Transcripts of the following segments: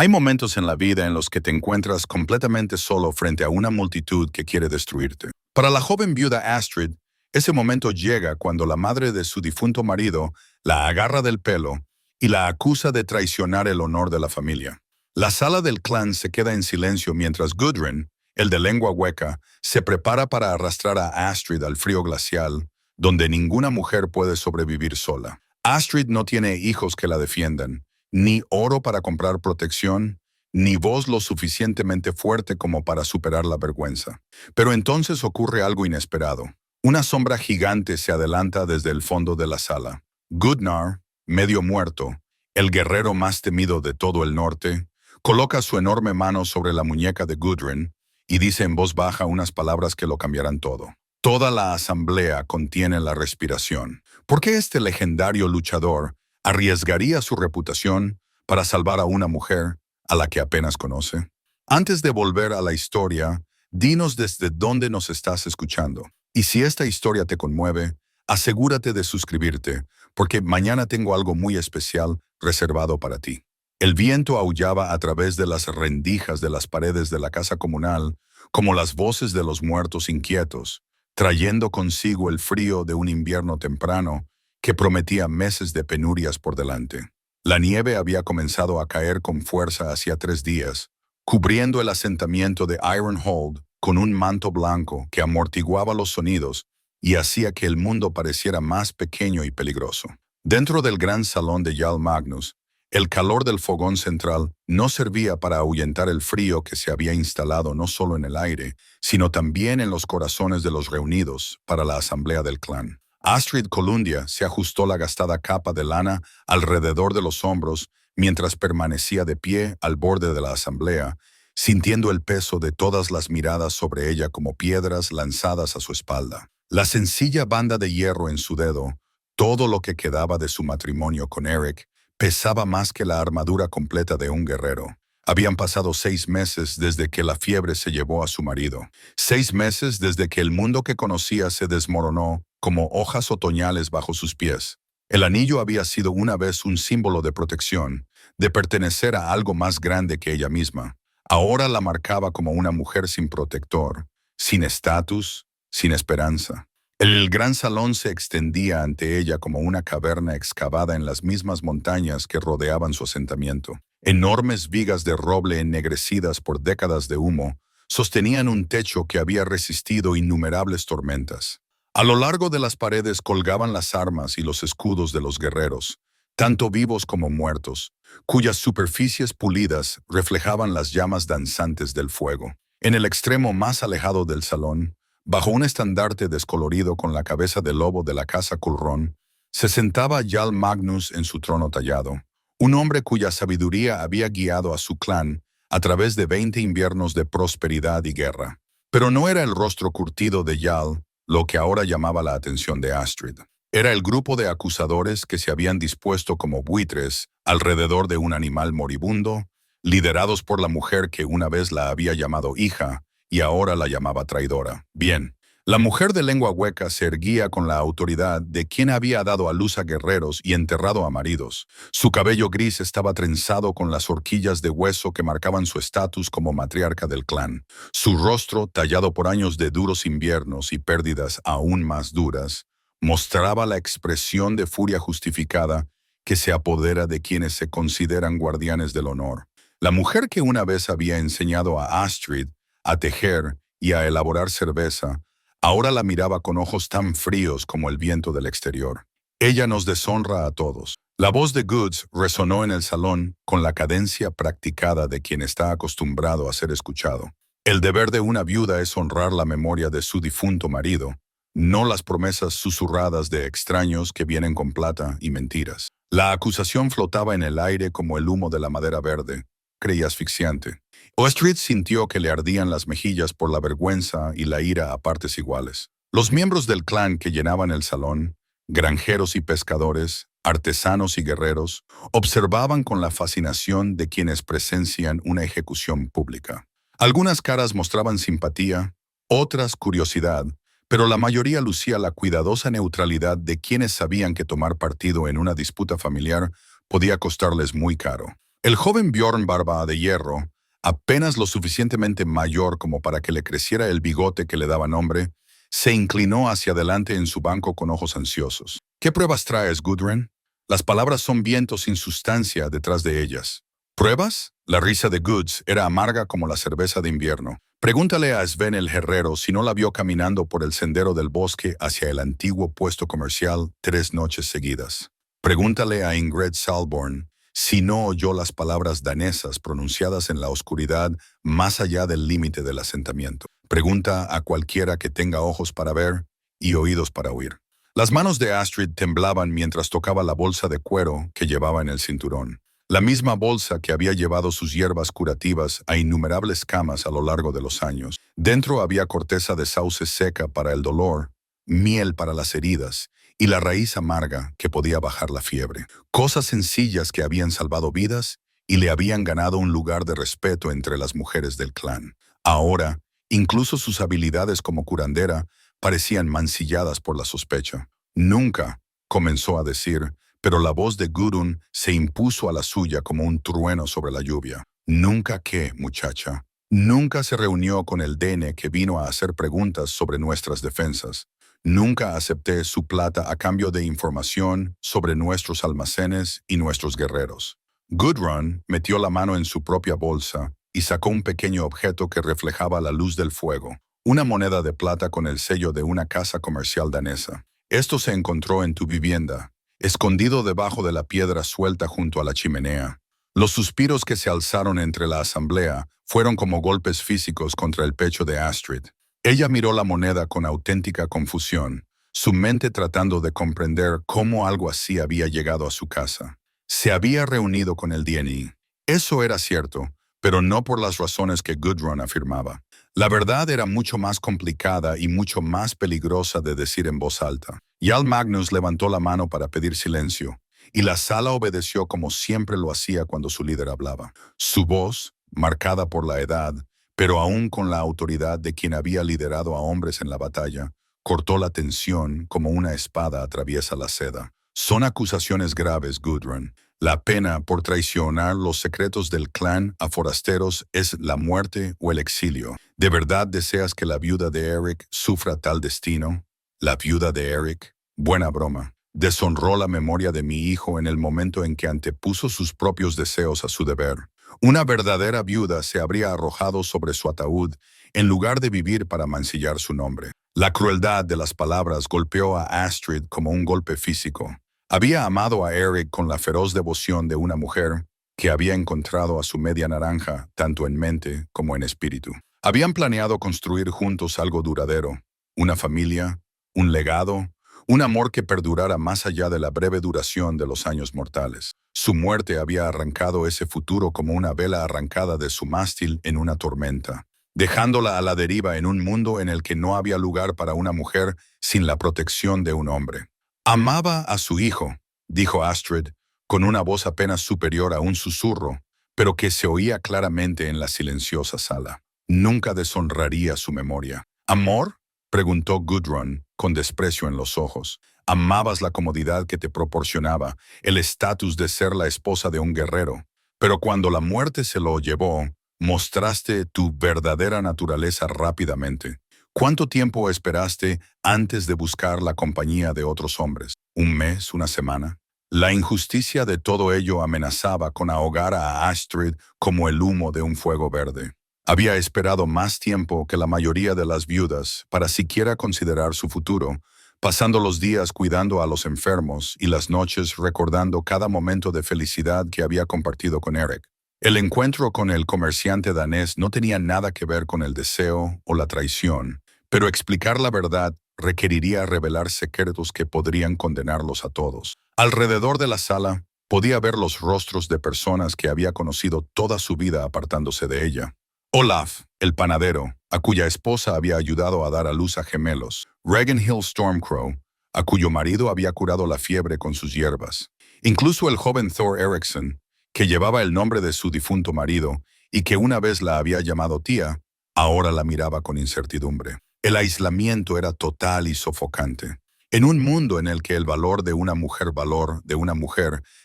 Hay momentos en la vida en los que te encuentras completamente solo frente a una multitud que quiere destruirte. Para la joven viuda Astrid, ese momento llega cuando la madre de su difunto marido la agarra del pelo y la acusa de traicionar el honor de la familia. La sala del clan se queda en silencio mientras Gudrun, el de lengua hueca, se prepara para arrastrar a Astrid al frío glacial, donde ninguna mujer puede sobrevivir sola. Astrid no tiene hijos que la defiendan, ni oro para comprar protección, ni voz lo suficientemente fuerte como para superar la vergüenza. Pero entonces ocurre algo inesperado. Una sombra gigante se adelanta desde el fondo de la sala. Gudnar, medio muerto, el guerrero más temido de todo el norte, coloca su enorme mano sobre la muñeca de Gudrun y dice en voz baja unas palabras que lo cambiarán todo. Toda la asamblea contiene la respiración. ¿Por qué este legendario luchador arriesgaría su reputación para salvar a una mujer a la que apenas conoce? Antes de volver a la historia, dinos desde dónde nos estás escuchando. Y si esta historia te conmueve, asegúrate de suscribirte, porque mañana tengo algo muy especial reservado para ti. El viento aullaba a través de las rendijas de las paredes de la casa comunal, como las voces de los muertos inquietos, trayendo consigo el frío de un invierno temprano que prometía meses de penurias por delante. La nieve había comenzado a caer con fuerza hacía 3 días, cubriendo el asentamiento de Ironhold con un manto blanco que amortiguaba los sonidos y hacía que el mundo pareciera más pequeño y peligroso. Dentro del gran salón de Jarl Magnus, el calor del fogón central no servía para ahuyentar el frío que se había instalado no solo en el aire, sino también en los corazones de los reunidos para la asamblea del clan. Astrid Colundia se ajustó la gastada capa de lana alrededor de los hombros mientras permanecía de pie al borde de la asamblea, sintiendo el peso de todas las miradas sobre ella como piedras lanzadas a su espalda. La sencilla banda de hierro en su dedo, todo lo que quedaba de su matrimonio con Eric, pesaba más que la armadura completa de un guerrero. Habían pasado 6 meses desde que la fiebre se llevó a su marido. 6 meses desde que el mundo que conocía se desmoronó como hojas otoñales bajo sus pies. El anillo había sido una vez un símbolo de protección, de pertenecer a algo más grande que ella misma. Ahora la marcaba como una mujer sin protector, sin estatus, sin esperanza. El gran salón se extendía ante ella como una caverna excavada en las mismas montañas que rodeaban su asentamiento. Enormes vigas de roble ennegrecidas por décadas de humo sostenían un techo que había resistido innumerables tormentas. A lo largo de las paredes colgaban las armas y los escudos de los guerreros, tanto vivos como muertos, cuyas superficies pulidas reflejaban las llamas danzantes del fuego. En el extremo más alejado del salón, bajo un estandarte descolorido con la cabeza de lobo de la casa Kulrón, se sentaba Jarl Magnus en su trono tallado, un hombre cuya sabiduría había guiado a su clan a través de 20 inviernos de prosperidad y guerra. Pero no era el rostro curtido de Jarl lo que ahora llamaba la atención de Astrid. Era el grupo de acusadores que se habían dispuesto como buitres alrededor de un animal moribundo, liderados por la mujer que una vez la había llamado hija y ahora la llamaba traidora. Bien, la mujer de lengua hueca se erguía con la autoridad de quien había dado a luz a guerreros y enterrado a maridos. Su cabello gris estaba trenzado con las horquillas de hueso que marcaban su estatus como matriarca del clan. Su rostro, tallado por años de duros inviernos y pérdidas aún más duras, mostraba la expresión de furia justificada que se apodera de quienes se consideran guardianes del honor. La mujer que una vez había enseñado a Astrid a tejer y a elaborar cerveza, ahora la miraba con ojos tan fríos como el viento del exterior. Ella nos deshonra a todos. La voz de Goods resonó en el salón con la cadencia practicada de quien está acostumbrado a ser escuchado. El deber de una viuda es honrar la memoria de su difunto marido, no las promesas susurradas de extraños que vienen con plata y mentiras. La acusación flotaba en el aire como el humo de la madera verde. Creía asfixiante. Astrid sintió que le ardían las mejillas por la vergüenza y la ira a partes iguales. Los miembros del clan que llenaban el salón, granjeros y pescadores, artesanos y guerreros, observaban con la fascinación de quienes presencian una ejecución pública. Algunas caras mostraban simpatía, otras curiosidad, pero la mayoría lucía la cuidadosa neutralidad de quienes sabían que tomar partido en una disputa familiar podía costarles muy caro. El joven Bjorn Barba de Hierro, apenas lo suficientemente mayor como para que le creciera el bigote que le daba nombre, se inclinó hacia adelante en su banco con ojos ansiosos. ¿Qué pruebas traes, Gudrun? Las palabras son vientos sin sustancia detrás de ellas. ¿Pruebas? La risa de Goods era amarga como la cerveza de invierno. Pregúntale a Sven el herrero si no la vio caminando por el sendero del bosque hacia el antiguo puesto comercial 3 noches seguidas. Pregúntale a Ingrid Salborn si no oyó las palabras danesas pronunciadas en la oscuridad más allá del límite del asentamiento. Pregunta a cualquiera que tenga ojos para ver y oídos para oír. Las manos de Astrid temblaban mientras tocaba la bolsa de cuero que llevaba en el cinturón. La misma bolsa que había llevado sus hierbas curativas a innumerables camas a lo largo de los años. Dentro había corteza de sauce seca para el dolor, miel para las heridas y la raíz amarga que podía bajar la fiebre. Cosas sencillas que habían salvado vidas y le habían ganado un lugar de respeto entre las mujeres del clan. Ahora, incluso sus habilidades como curandera parecían mancilladas por la sospecha. Nunca, comenzó a decir, pero la voz de Gudrun se impuso a la suya como un trueno sobre la lluvia. ¿Nunca qué, muchacha? Nunca se reunió con el Dene que vino a hacer preguntas sobre nuestras defensas. Nunca acepté su plata a cambio de información sobre nuestros almacenes y nuestros guerreros. Gudrun metió la mano en su propia bolsa y sacó un pequeño objeto que reflejaba la luz del fuego. Una moneda de plata con el sello de una casa comercial danesa. Esto se encontró en tu vivienda, escondido debajo de la piedra suelta junto a la chimenea. Los suspiros que se alzaron entre la asamblea fueron como golpes físicos contra el pecho de Astrid. Ella miró la moneda con auténtica confusión, su mente tratando de comprender cómo algo así había llegado a su casa. Se había reunido con el DNI. Eso era cierto, pero no por las razones que Gudrun afirmaba. La verdad era mucho más complicada y mucho más peligrosa de decir en voz alta. Jarl Magnus levantó la mano para pedir silencio, y la sala obedeció como siempre lo hacía cuando su líder hablaba. Su voz, marcada por la edad, pero aún con la autoridad de quien había liderado a hombres en la batalla, cortó la tensión como una espada atraviesa la seda. Son acusaciones graves, Gudrun. La pena por traicionar los secretos del clan a forasteros es la muerte o el exilio. ¿De verdad deseas que la viuda de Eric sufra tal destino? ¿La viuda de Eric? Buena broma. Deshonró la memoria de mi hijo en el momento en que antepuso sus propios deseos a su deber. Una verdadera viuda se habría arrojado sobre su ataúd en lugar de vivir para mancillar su nombre. La crueldad de las palabras golpeó a Astrid como un golpe físico. Había amado a Eric con la feroz devoción de una mujer que había encontrado a su media naranja tanto en mente como en espíritu. Habían planeado construir juntos algo duradero, una familia, un legado, un amor que perdurara más allá de la breve duración de los años mortales. Su muerte había arrancado ese futuro como una vela arrancada de su mástil en una tormenta, dejándola a la deriva en un mundo en el que no había lugar para una mujer sin la protección de un hombre. Amaba a su hijo, dijo Astrid, con una voz apenas superior a un susurro, pero que se oía claramente en la silenciosa sala. Nunca deshonraría su memoria. ¿Amor? Preguntó Gudrun, con desprecio en los ojos. Amabas la comodidad que te proporcionaba, el estatus de ser la esposa de un guerrero. Pero cuando la muerte se lo llevó, mostraste tu verdadera naturaleza rápidamente. ¿Cuánto tiempo esperaste antes de buscar la compañía de otros hombres? ¿Un mes? ¿Una semana? La injusticia de todo ello amenazaba con ahogar a Astrid como el humo de un fuego verde. Había esperado más tiempo que la mayoría de las viudas para siquiera considerar su futuro, pasando los días cuidando a los enfermos y las noches recordando cada momento de felicidad que había compartido con Eric. El encuentro con el comerciante danés no tenía nada que ver con el deseo o la traición, pero explicar la verdad requeriría revelar secretos que podrían condenarlos a todos. Alrededor de la sala podía ver los rostros de personas que había conocido toda su vida apartándose de ella. Olaf, el panadero, a cuya esposa había ayudado a dar a luz a gemelos. Ragnhild Stormcrow, a cuyo marido había curado la fiebre con sus hierbas. Incluso el joven Thor Eriksson, que llevaba el nombre de su difunto marido y que una vez la había llamado tía, ahora la miraba con incertidumbre. El aislamiento era total y sofocante. En un mundo en el que el valor de una mujer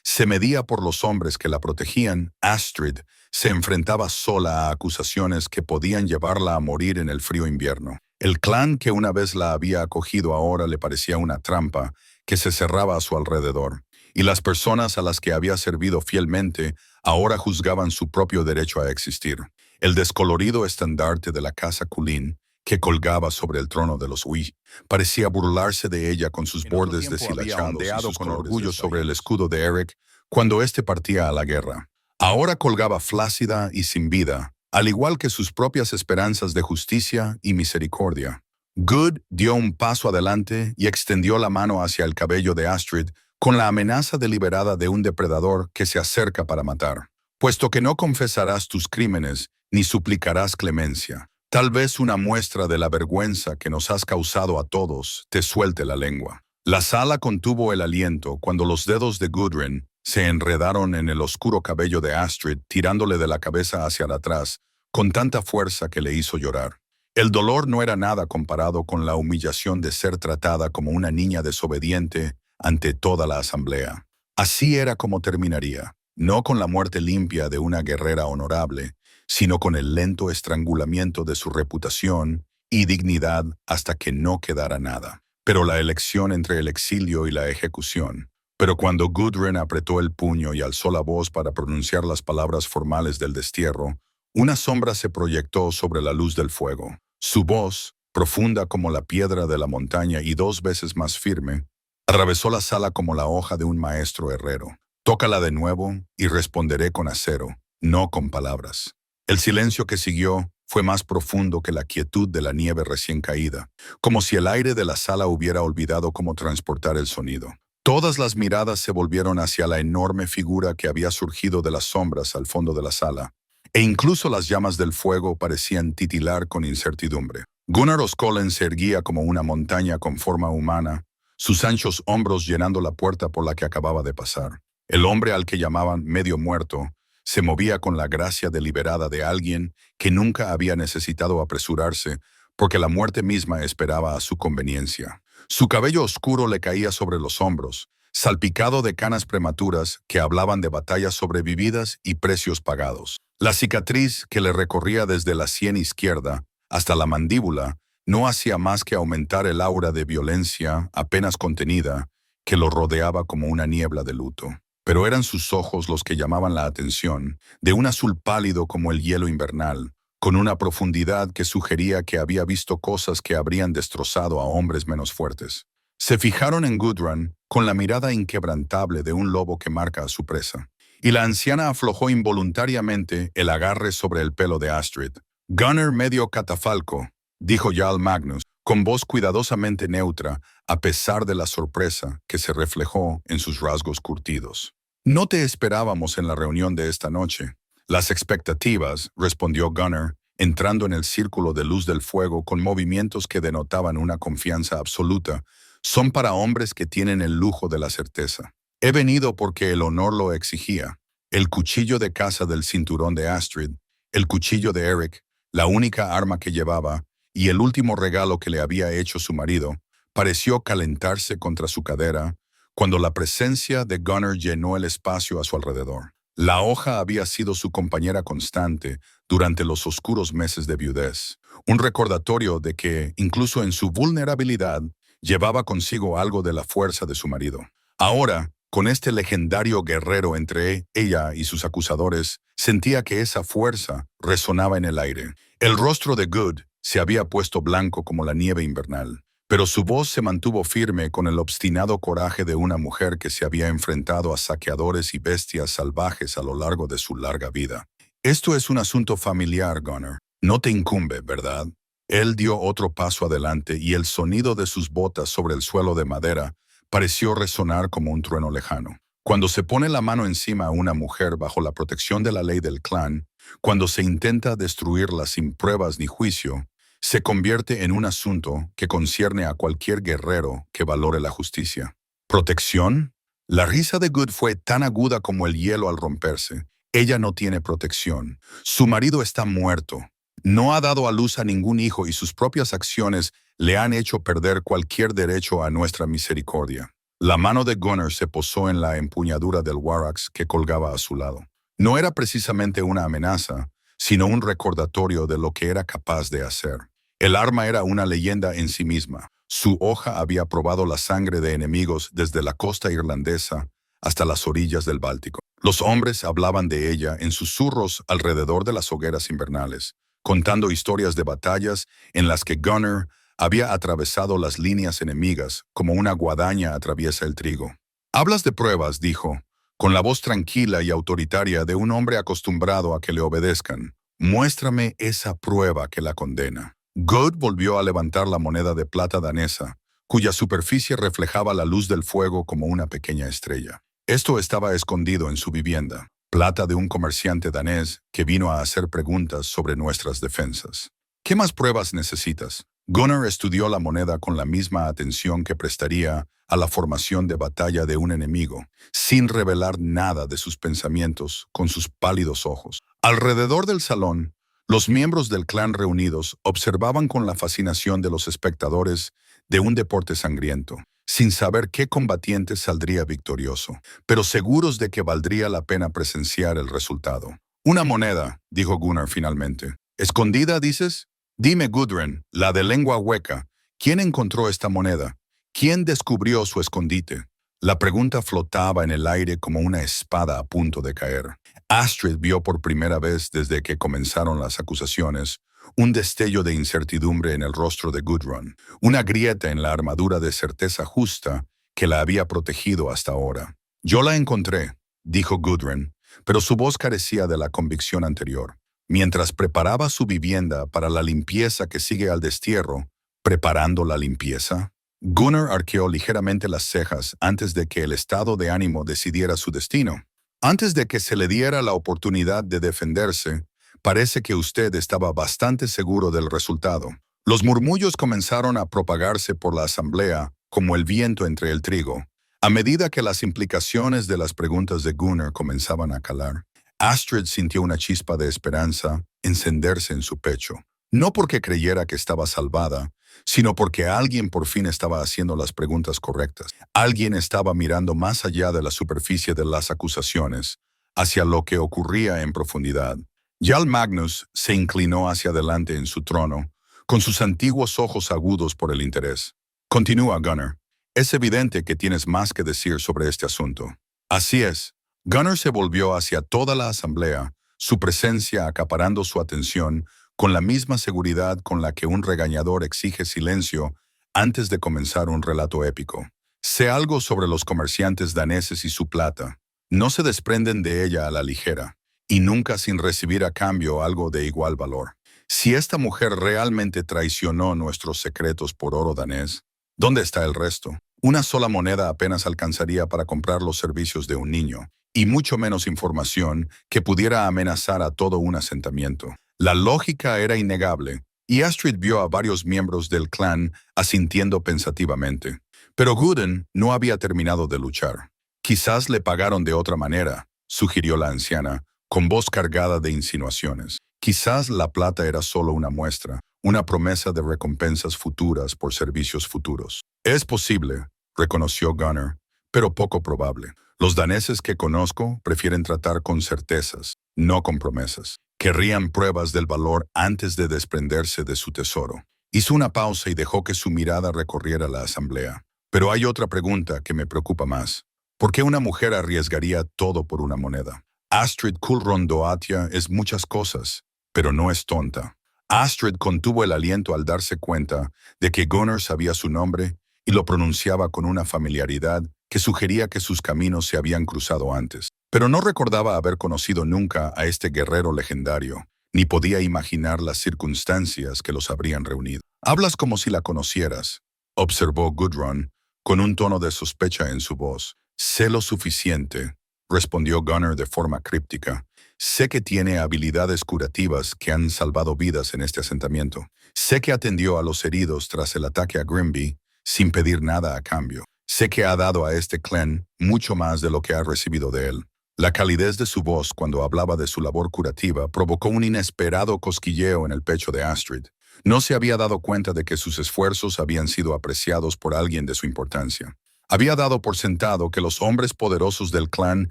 se medía por los hombres que la protegían, Astrid se enfrentaba sola a acusaciones que podían llevarla a morir en el frío invierno. El clan que una vez la había acogido ahora le parecía una trampa que se cerraba a su alrededor, y las personas a las que había servido fielmente ahora juzgaban su propio derecho a existir. El descolorido estandarte de la casa Cullen, que colgaba sobre el trono de los Uy, parecía burlarse de ella con sus bordes deshilachados y sus con orgullo sobre el escudo de Eric cuando éste partía a la guerra. Ahora colgaba flácida y sin vida, al igual que sus propias esperanzas de justicia y misericordia. Good dio un paso adelante y extendió la mano hacia el cabello de Astrid con la amenaza deliberada de un depredador que se acerca para matar. Puesto que no confesarás tus crímenes ni suplicarás clemencia, tal vez una muestra de la vergüenza que nos has causado a todos te suelte la lengua. La sala contuvo el aliento cuando los dedos de Gudrun se enredaron en el oscuro cabello de Astrid, tirándole de la cabeza hacia atrás, con tanta fuerza que le hizo llorar. El dolor no era nada comparado con la humillación de ser tratada como una niña desobediente ante toda la asamblea. Así era como terminaría, no con la muerte limpia de una guerrera honorable, sino con el lento estrangulamiento de su reputación y dignidad hasta que no quedara nada. Pero la elección entre el exilio y la ejecución. Pero cuando Gudrun apretó el puño y alzó la voz para pronunciar las palabras formales del destierro, una sombra se proyectó sobre la luz del fuego. Su voz, profunda como la piedra de la montaña y 2 veces más firme, atravesó la sala como la hoja de un maestro herrero. Tócala de nuevo y responderé con acero, no con palabras. El silencio que siguió fue más profundo que la quietud de la nieve recién caída, como si el aire de la sala hubiera olvidado cómo transportar el sonido. Todas las miradas se volvieron hacia la enorme figura que había surgido de las sombras al fondo de la sala, e incluso las llamas del fuego parecían titilar con incertidumbre. Gunnar Oscolen se erguía como una montaña con forma humana, sus anchos hombros llenando la puerta por la que acababa de pasar. El hombre al que llamaban medio muerto se movía con la gracia deliberada de alguien que nunca había necesitado apresurarse porque la muerte misma esperaba a su conveniencia. Su cabello oscuro le caía sobre los hombros, salpicado de canas prematuras que hablaban de batallas sobrevividas y precios pagados. La cicatriz que le recorría desde la sien izquierda hasta la mandíbula no hacía más que aumentar el aura de violencia apenas contenida que lo rodeaba como una niebla de luto. Pero eran sus ojos los que llamaban la atención, de un azul pálido como el hielo invernal, con una profundidad que sugería que había visto cosas que habrían destrozado a hombres menos fuertes. Se fijaron en Gudrun con la mirada inquebrantable de un lobo que marca a su presa, y la anciana aflojó involuntariamente el agarre sobre el pelo de Astrid. «Gunnar medio catafalco», dijo Jarl Magnus, con voz cuidadosamente neutra, a pesar de la sorpresa que se reflejó en sus rasgos curtidos. «No te esperábamos en la reunión de esta noche». «Las expectativas», respondió Gunnar, entrando en el círculo de luz del fuego con movimientos que denotaban una confianza absoluta, «son para hombres que tienen el lujo de la certeza. He venido porque el honor lo exigía». El cuchillo de caza del cinturón de Astrid, el cuchillo de Eric, la única arma que llevaba, y el último regalo que le había hecho su marido, pareció calentarse contra su cadera cuando la presencia de Gunnar llenó el espacio a su alrededor. La hoja había sido su compañera constante durante los oscuros meses de viudez, un recordatorio de que, incluso en su vulnerabilidad, llevaba consigo algo de la fuerza de su marido. Ahora, con este legendario guerrero entre ella y sus acusadores, sentía que esa fuerza resonaba en el aire. El rostro de Good se había puesto blanco como la nieve invernal, pero su voz se mantuvo firme con el obstinado coraje de una mujer que se había enfrentado a saqueadores y bestias salvajes a lo largo de su larga vida. «Esto es un asunto familiar, Gunnar. No te incumbe, ¿verdad?» Él dio otro paso adelante y el sonido de sus botas sobre el suelo de madera pareció resonar como un trueno lejano. Cuando se pone la mano encima a una mujer bajo la protección de la ley del clan, cuando se intenta destruirla sin pruebas ni juicio, se convierte en un asunto que concierne a cualquier guerrero que valore la justicia. ¿Protección? La risa de Good fue tan aguda como el hielo al romperse. Ella no tiene protección. Su marido está muerto. No ha dado a luz a ningún hijo y sus propias acciones le han hecho perder cualquier derecho a nuestra misericordia. La mano de Gunnar se posó en la empuñadura del Warax que colgaba a su lado. No era precisamente una amenaza, sino un recordatorio de lo que era capaz de hacer. El arma era una leyenda en sí misma. Su hoja había probado la sangre de enemigos desde la costa irlandesa hasta las orillas del Báltico. Los hombres hablaban de ella en susurros alrededor de las hogueras invernales, contando historias de batallas en las que Gunnar había atravesado las líneas enemigas como una guadaña atraviesa el trigo. «Hablas de pruebas», dijo, con la voz tranquila y autoritaria de un hombre acostumbrado a que le obedezcan. «Muéstrame esa prueba que la condena». Good volvió a levantar la moneda de plata danesa, cuya superficie reflejaba la luz del fuego como una pequeña estrella. Esto estaba escondido en su vivienda, plata de un comerciante danés que vino a hacer preguntas sobre nuestras defensas. «¿Qué más pruebas necesitas?» Gunnar estudió la moneda con la misma atención que prestaría a la formación de batalla de un enemigo, sin revelar nada de sus pensamientos con sus pálidos ojos. Alrededor del salón, los miembros del clan reunidos observaban con la fascinación de los espectadores de un deporte sangriento, sin saber qué combatiente saldría victorioso, pero seguros de que valdría la pena presenciar el resultado. «Una moneda», dijo Gunnar finalmente. «¿Escondida, dices?» «Dime, Gudrun, la de lengua hueca, ¿quién encontró esta moneda? ¿Quién descubrió su escondite?» La pregunta flotaba en el aire como una espada a punto de caer. Astrid vio por primera vez desde que comenzaron las acusaciones un destello de incertidumbre en el rostro de Gudrun, una grieta en la armadura de certeza justa que la había protegido hasta ahora. «Yo la encontré», dijo Gudrun, pero su voz carecía de la convicción anterior. Mientras preparaba su vivienda para la limpieza que sigue al destierro, ¿preparando la limpieza? Gunnar arqueó ligeramente las cejas antes de que el estado de ánimo decidiera su destino. «Antes de que se le diera la oportunidad de defenderse, parece que usted estaba bastante seguro del resultado». Los murmullos comenzaron a propagarse por la asamblea como el viento entre el trigo, a medida que las implicaciones de las preguntas de Gunnar comenzaban a calar. Astrid sintió una chispa de esperanza encenderse en su pecho, no porque creyera que estaba salvada, sino porque alguien por fin estaba haciendo las preguntas correctas. Alguien estaba mirando más allá de la superficie de las acusaciones, hacia lo que ocurría en profundidad. Jarl Magnus se inclinó hacia adelante en su trono, con sus antiguos ojos agudos por el interés. «Continúa, Gunnar. Es evidente que tienes más que decir sobre este asunto». «Así es». Gunnar se volvió hacia toda la asamblea, su presencia acaparando su atención con la misma seguridad con la que un regañador exige silencio antes de comenzar un relato épico. «Sé algo sobre los comerciantes daneses y su plata. No se desprenden de ella a la ligera, y nunca sin recibir a cambio algo de igual valor. Si esta mujer realmente traicionó nuestros secretos por oro danés, ¿dónde está el resto? Una sola moneda apenas alcanzaría para comprar los servicios de un niño, y mucho menos información que pudiera amenazar a todo un asentamiento». La lógica era innegable, y Astrid vio a varios miembros del clan asintiendo pensativamente. Pero Gudrun no había terminado de luchar. «Quizás le pagaron de otra manera», sugirió la anciana, con voz cargada de insinuaciones. «Quizás la plata era solo una muestra, una promesa de recompensas futuras por servicios futuros». «Es posible», reconoció Gunnar, «pero poco probable. Los daneses que conozco prefieren tratar con certezas, no con promesas. Querrían pruebas del valor antes de desprenderse de su tesoro». Hizo una pausa y dejó que su mirada recorriera la asamblea. «Pero hay otra pregunta que me preocupa más. ¿Por qué una mujer arriesgaría todo por una moneda? Astrid Kulrondoatia es muchas cosas, pero no es tonta». Astrid contuvo el aliento al darse cuenta de que Gunnar sabía su nombre y lo pronunciaba con una familiaridad que sugería que sus caminos se habían cruzado antes. Pero no recordaba haber conocido nunca a este guerrero legendario, ni podía imaginar las circunstancias que los habrían reunido. «Hablas como si la conocieras», observó Gudrun, con un tono de sospecha en su voz. «Sé lo suficiente», respondió Gunnar de forma críptica. «Sé que tiene habilidades curativas que han salvado vidas en este asentamiento. Sé que atendió a los heridos tras el ataque a Grimby sin pedir nada a cambio. Sé que ha dado a este clan mucho más de lo que ha recibido de él. La calidez de su voz cuando hablaba de su labor curativa provocó un inesperado cosquilleo en el pecho de Astrid. No se había dado cuenta de que sus esfuerzos habían sido apreciados por alguien de su importancia. Había dado por sentado que los hombres poderosos del clan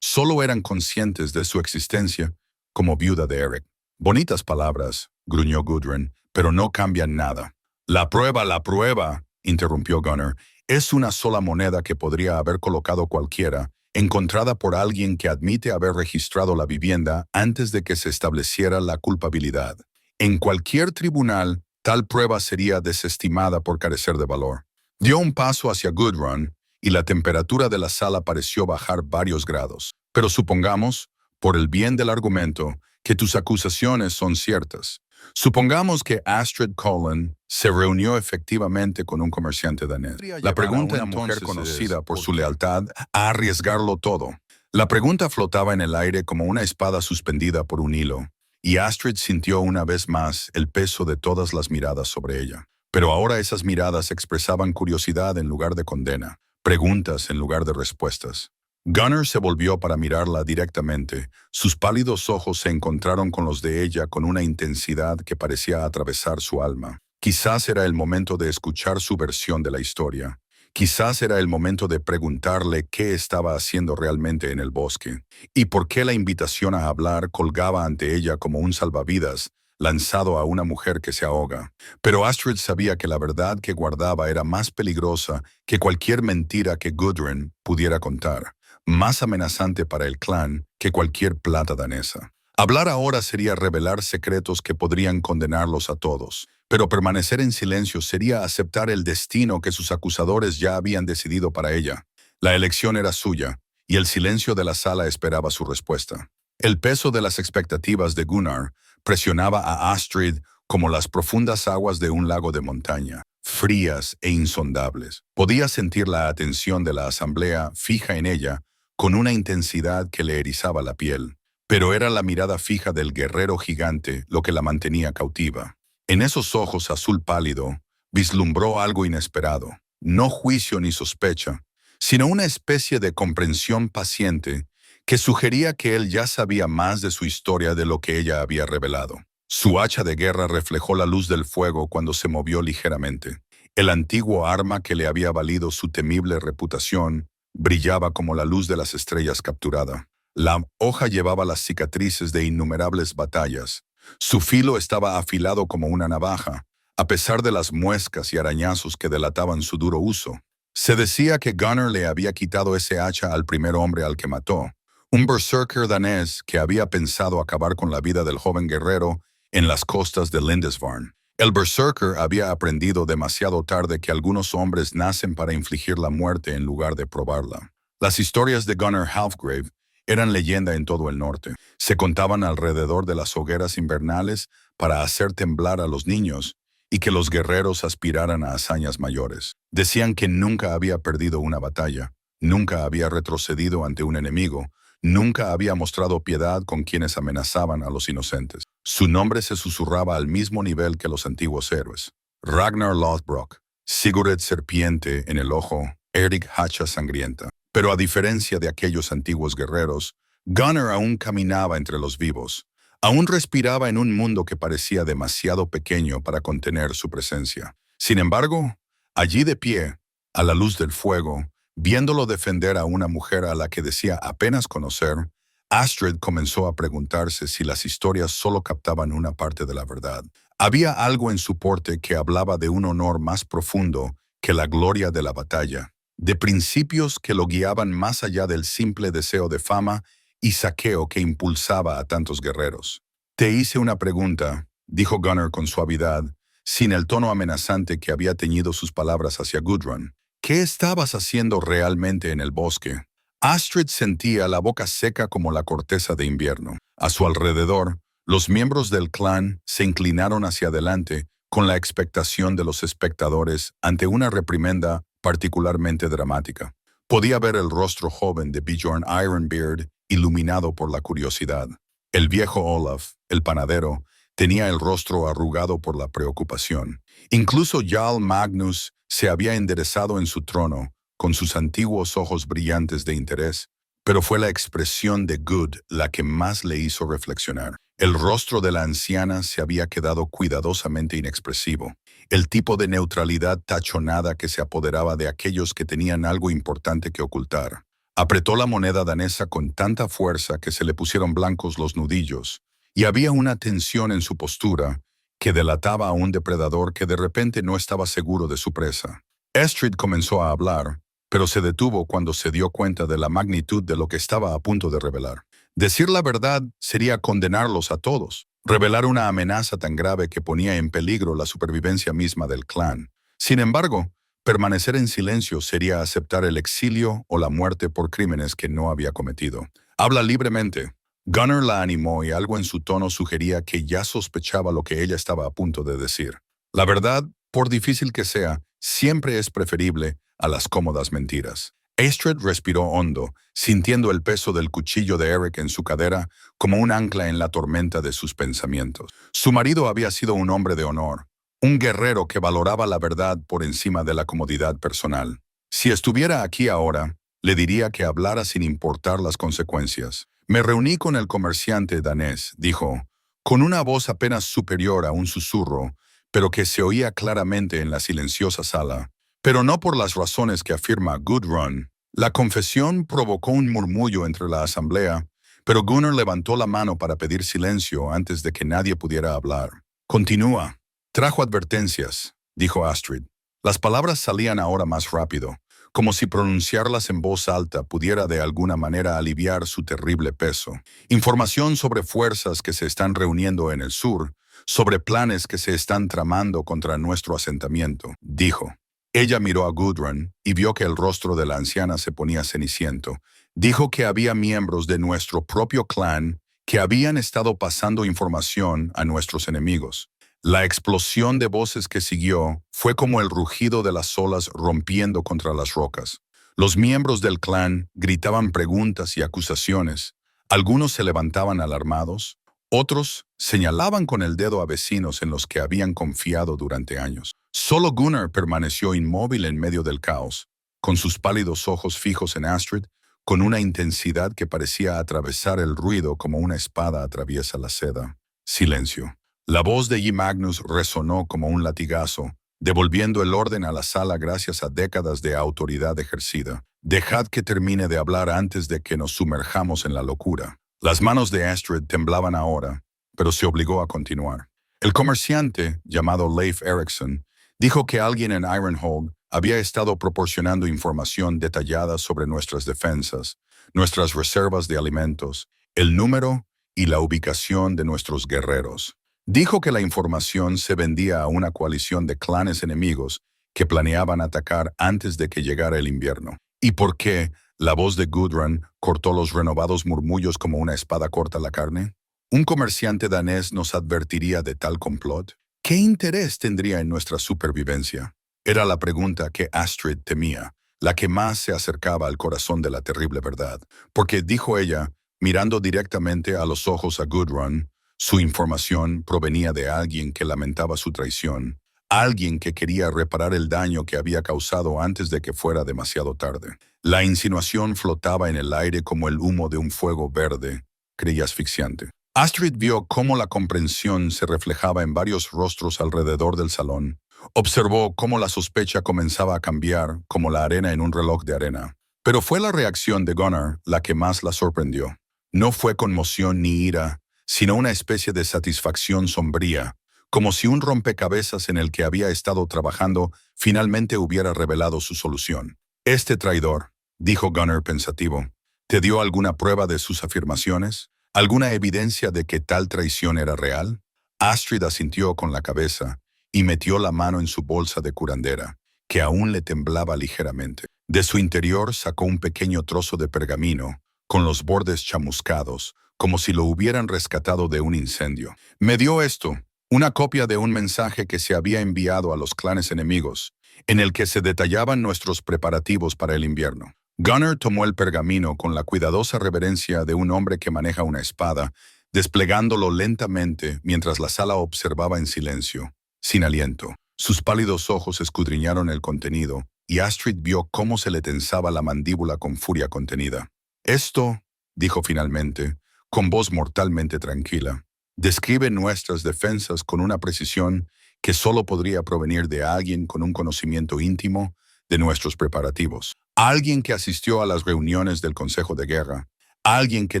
solo eran conscientes de su existencia como viuda de Eric. Bonitas palabras, gruñó Gudrun, pero no cambian nada. La prueba, interrumpió Gunnar, es una sola moneda que podría haber colocado cualquiera, encontrada por alguien que admite haber registrado la vivienda antes de que se estableciera la culpabilidad. En cualquier tribunal, tal prueba sería desestimada por carecer de valor. Dio un paso hacia Gudrun y la temperatura de la sala pareció bajar varios grados. Pero supongamos, por el bien del argumento, que tus acusaciones son ciertas. Supongamos que Astrid Cullen se reunió efectivamente con un comerciante danés. La pregunta entonces conocida por su lealtad a arriesgarlo todo. La pregunta flotaba en el aire como una espada suspendida por un hilo, y Astrid sintió una vez más el peso de todas las miradas sobre ella. Pero ahora esas miradas expresaban curiosidad en lugar de condena, preguntas en lugar de respuestas. Gunnar se volvió para mirarla directamente. Sus pálidos ojos se encontraron con los de ella con una intensidad que parecía atravesar su alma. Quizás era el momento de escuchar su versión de la historia. Quizás era el momento de preguntarle qué estaba haciendo realmente en el bosque y por qué la invitación a hablar colgaba ante ella como un salvavidas lanzado a una mujer que se ahoga. Pero Astrid sabía que la verdad que guardaba era más peligrosa que cualquier mentira que Gudrun pudiera contar, más amenazante para el clan que cualquier plata danesa. Hablar ahora sería revelar secretos que podrían condenarlos a todos, pero permanecer en silencio sería aceptar el destino que sus acusadores ya habían decidido para ella. La elección era suya, y el silencio de la sala esperaba su respuesta. El peso de las expectativas de Gunnar presionaba a Astrid como las profundas aguas de un lago de montaña, frías e insondables. Podía sentir la atención de la asamblea fija en ella con una intensidad que le erizaba la piel, pero era la mirada fija del guerrero gigante lo que la mantenía cautiva. En esos ojos azul pálido vislumbró algo inesperado, no juicio ni sospecha, sino una especie de comprensión paciente que sugería que él ya sabía más de su historia de lo que ella había revelado. Su hacha de guerra reflejó la luz del fuego cuando se movió ligeramente. El antiguo arma que le había valido su temible reputación brillaba como la luz de las estrellas capturada. La hoja llevaba las cicatrices de innumerables batallas. Su filo estaba afilado como una navaja, a pesar de las muescas y arañazos que delataban su duro uso. Se decía que Gunnar le había quitado ese hacha al primer hombre al que mató, un berserker danés que había pensado acabar con la vida del joven guerrero en las costas de Lindisfarne. El berserker había aprendido demasiado tarde que algunos hombres nacen para infligir la muerte en lugar de probarla. Las historias de Gunnar Halfgrave eran leyenda en todo el norte. Se contaban alrededor de las hogueras invernales para hacer temblar a los niños y que los guerreros aspiraran a hazañas mayores. Decían que nunca había perdido una batalla, nunca había retrocedido ante un enemigo, nunca había mostrado piedad con quienes amenazaban a los inocentes. Su nombre se susurraba al mismo nivel que los antiguos héroes. Ragnar Lothbrok, Sigurd Serpiente en el ojo, Eric Hacha Sangrienta. Pero a diferencia de aquellos antiguos guerreros, Gunnar aún caminaba entre los vivos. Aún respiraba en un mundo que parecía demasiado pequeño para contener su presencia. Sin embargo, allí de pie, a la luz del fuego, viéndolo defender a una mujer a la que decía apenas conocer, Astrid comenzó a preguntarse si las historias solo captaban una parte de la verdad. Había algo en su porte que hablaba de un honor más profundo que la gloria de la batalla, de principios que lo guiaban más allá del simple deseo de fama y saqueo que impulsaba a tantos guerreros. «Te hice una pregunta», dijo Gunnar con suavidad, sin el tono amenazante que había teñido sus palabras hacia Gudrun. «¿Qué estabas haciendo realmente en el bosque?» Astrid sentía la boca seca como la corteza de invierno. A su alrededor, los miembros del clan se inclinaron hacia adelante con la expectación de los espectadores ante una reprimenda particularmente dramática. Podía ver el rostro joven de Bjorn Ironbeard iluminado por la curiosidad. El viejo Olaf, el panadero, tenía el rostro arrugado por la preocupación. Incluso Jarl Magnus se había enderezado en su trono, con sus antiguos ojos brillantes de interés. Pero fue la expresión de Good la que más le hizo reflexionar. El rostro de la anciana se había quedado cuidadosamente inexpresivo. El tipo de neutralidad tachonada que se apoderaba de aquellos que tenían algo importante que ocultar. Apretó la moneda danesa con tanta fuerza que se le pusieron blancos los nudillos, y había una tensión en su postura que delataba a un depredador que de repente no estaba seguro de su presa. Astrid comenzó a hablar, pero se detuvo cuando se dio cuenta de la magnitud de lo que estaba a punto de revelar. Decir la verdad sería condenarlos a todos, revelar una amenaza tan grave que ponía en peligro la supervivencia misma del clan. Sin embargo, permanecer en silencio sería aceptar el exilio o la muerte por crímenes que no había cometido. Habla libremente. Gunnar la animó y algo en su tono sugería que ya sospechaba lo que ella estaba a punto de decir. La verdad, por difícil que sea, siempre es preferible a las cómodas mentiras. Astrid respiró hondo, sintiendo el peso del cuchillo de Eric en su cadera como un ancla en la tormenta de sus pensamientos. Su marido había sido un hombre de honor, un guerrero que valoraba la verdad por encima de la comodidad personal. Si estuviera aquí ahora, le diría que hablara sin importar las consecuencias. Me reuní con el comerciante danés, dijo, con una voz apenas superior a un susurro, pero que se oía claramente en la silenciosa sala. Pero no por las razones que afirma Gudrun. La confesión provocó un murmullo entre la asamblea, pero Gunnar levantó la mano para pedir silencio antes de que nadie pudiera hablar. Continúa. Trajo advertencias, dijo Astrid. Las palabras salían ahora más rápido, como si pronunciarlas en voz alta pudiera de alguna manera aliviar su terrible peso. Información sobre fuerzas que se están reuniendo en el sur, sobre planes que se están tramando contra nuestro asentamiento, dijo. Ella miró a Gudrun y vio que el rostro de la anciana se ponía ceniciento. Dijo que había miembros de nuestro propio clan que habían estado pasando información a nuestros enemigos. La explosión de voces que siguió fue como el rugido de las olas rompiendo contra las rocas. Los miembros del clan gritaban preguntas y acusaciones. Algunos se levantaban alarmados, otros señalaban con el dedo a vecinos en los que habían confiado durante años. Solo Gunnar permaneció inmóvil en medio del caos, con sus pálidos ojos fijos en Astrid, con una intensidad que parecía atravesar el ruido como una espada atraviesa la seda. Silencio. La voz de G. Magnus resonó como un latigazo, devolviendo el orden a la sala gracias a décadas de autoridad ejercida. Dejad que termine de hablar antes de que nos sumerjamos en la locura. Las manos de Astrid temblaban ahora, pero se obligó a continuar. El comerciante, llamado Leif Erikson, dijo que alguien en Ironhold había estado proporcionando información detallada sobre nuestras defensas, nuestras reservas de alimentos, el número y la ubicación de nuestros guerreros. Dijo que la información se vendía a una coalición de clanes enemigos que planeaban atacar antes de que llegara el invierno. ¿Y por qué? La voz de Gudrun cortó los renovados murmullos como una espada corta la carne. ¿Un comerciante danés nos advertiría de tal complot? ¿Qué interés tendría en nuestra supervivencia? Era la pregunta que Astrid temía, la que más se acercaba al corazón de la terrible verdad. Porque, dijo ella, mirando directamente a los ojos a Gudrun, su información provenía de alguien que lamentaba su traición, alguien que quería reparar el daño que había causado antes de que fuera demasiado tarde. La insinuación flotaba en el aire como el humo de un fuego verde, creía asfixiante. Astrid vio cómo la comprensión se reflejaba en varios rostros alrededor del salón. Observó cómo la sospecha comenzaba a cambiar, como la arena en un reloj de arena. Pero fue la reacción de Gunnar la que más la sorprendió. No fue conmoción ni ira, sino una especie de satisfacción sombría, como si un rompecabezas en el que había estado trabajando finalmente hubiera revelado su solución. Este traidor, dijo Gunnar pensativo, ¿te dio alguna prueba de sus afirmaciones? ¿Alguna evidencia de que tal traición era real? Astrid asintió con la cabeza y metió la mano en su bolsa de curandera, que aún le temblaba ligeramente. De su interior sacó un pequeño trozo de pergamino, con los bordes chamuscados, como si lo hubieran rescatado de un incendio. Me dio esto, una copia de un mensaje que se había enviado a los clanes enemigos, en el que se detallaban nuestros preparativos para el invierno. Gunnar tomó el pergamino con la cuidadosa reverencia de un hombre que maneja una espada, desplegándolo lentamente mientras la sala observaba en silencio, sin aliento. Sus pálidos ojos escudriñaron el contenido, y Astrid vio cómo se le tensaba la mandíbula con furia contenida. Esto, dijo finalmente, con voz mortalmente tranquila, describe nuestras defensas con una precisión que solo podría provenir de alguien con un conocimiento íntimo de nuestros preparativos. Alguien que asistió a las reuniones del Consejo de Guerra, alguien que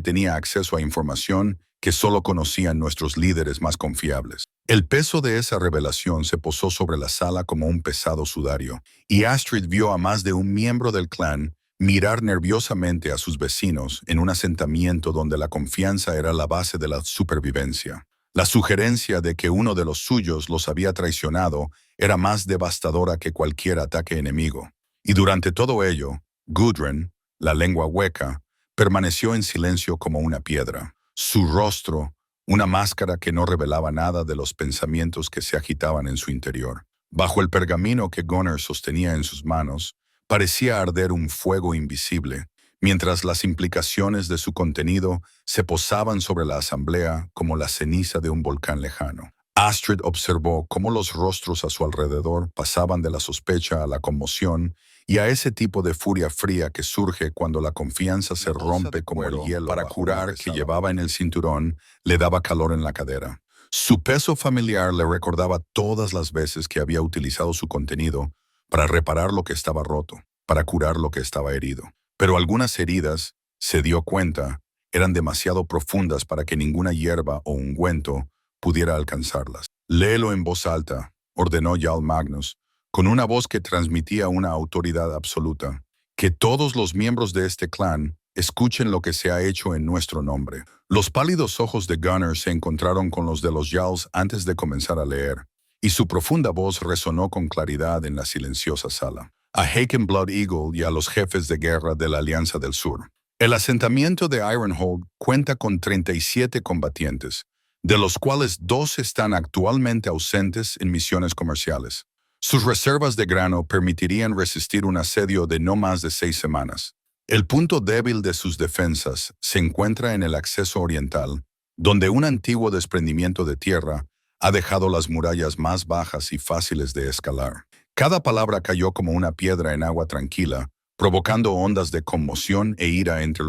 tenía acceso a información que solo conocían nuestros líderes más confiables. El peso de esa revelación se posó sobre la sala como un pesado sudario, y Astrid vio a más de un miembro del clan mirar nerviosamente a sus vecinos en un asentamiento donde la confianza era la base de la supervivencia. La sugerencia de que uno de los suyos los había traicionado era más devastadora que cualquier ataque enemigo. Y durante todo ello, Gudrun, la lengua hueca, permaneció en silencio como una piedra. Su rostro, una máscara que no revelaba nada de los pensamientos que se agitaban en su interior. Bajo el pergamino que Gunnar sostenía en sus manos, parecía arder un fuego invisible, mientras las implicaciones de su contenido se posaban sobre la asamblea como la ceniza de un volcán lejano. Astrid observó cómo los rostros a su alrededor pasaban de la sospecha a la conmoción y a ese tipo de furia fría que surge cuando la confianza se rompe como el hielo. Para curar que llevaba en el cinturón, le daba calor en la cadera. Su peso familiar le recordaba todas las veces que había utilizado su contenido para reparar lo que estaba roto, para curar lo que estaba herido. Pero algunas heridas, se dio cuenta, eran demasiado profundas para que ninguna hierba o ungüento pudiera alcanzarlas. Léelo en voz alta, ordenó Jarl Magnus, con una voz que transmitía una autoridad absoluta. Que todos los miembros de este clan escuchen lo que se ha hecho en nuestro nombre. Los pálidos ojos de Gunnar se encontraron con los de los Jarls antes de comenzar a leer, y su profunda voz resonó con claridad en la silenciosa sala. A Haken Blood Eagle y a los jefes de guerra de la Alianza del Sur. El asentamiento de Ironhold cuenta con 37 combatientes, de los cuales 2 están actualmente ausentes en misiones comerciales. Sus reservas de grano permitirían resistir un asedio de no más de 6 semanas. El punto débil de sus defensas se encuentra en el acceso oriental, donde un antiguo desprendimiento de tierra ha dejado las murallas más bajas y fáciles de escalar. Cada palabra cayó como una piedra en agua tranquila, provocando ondas de conmoción e ira entre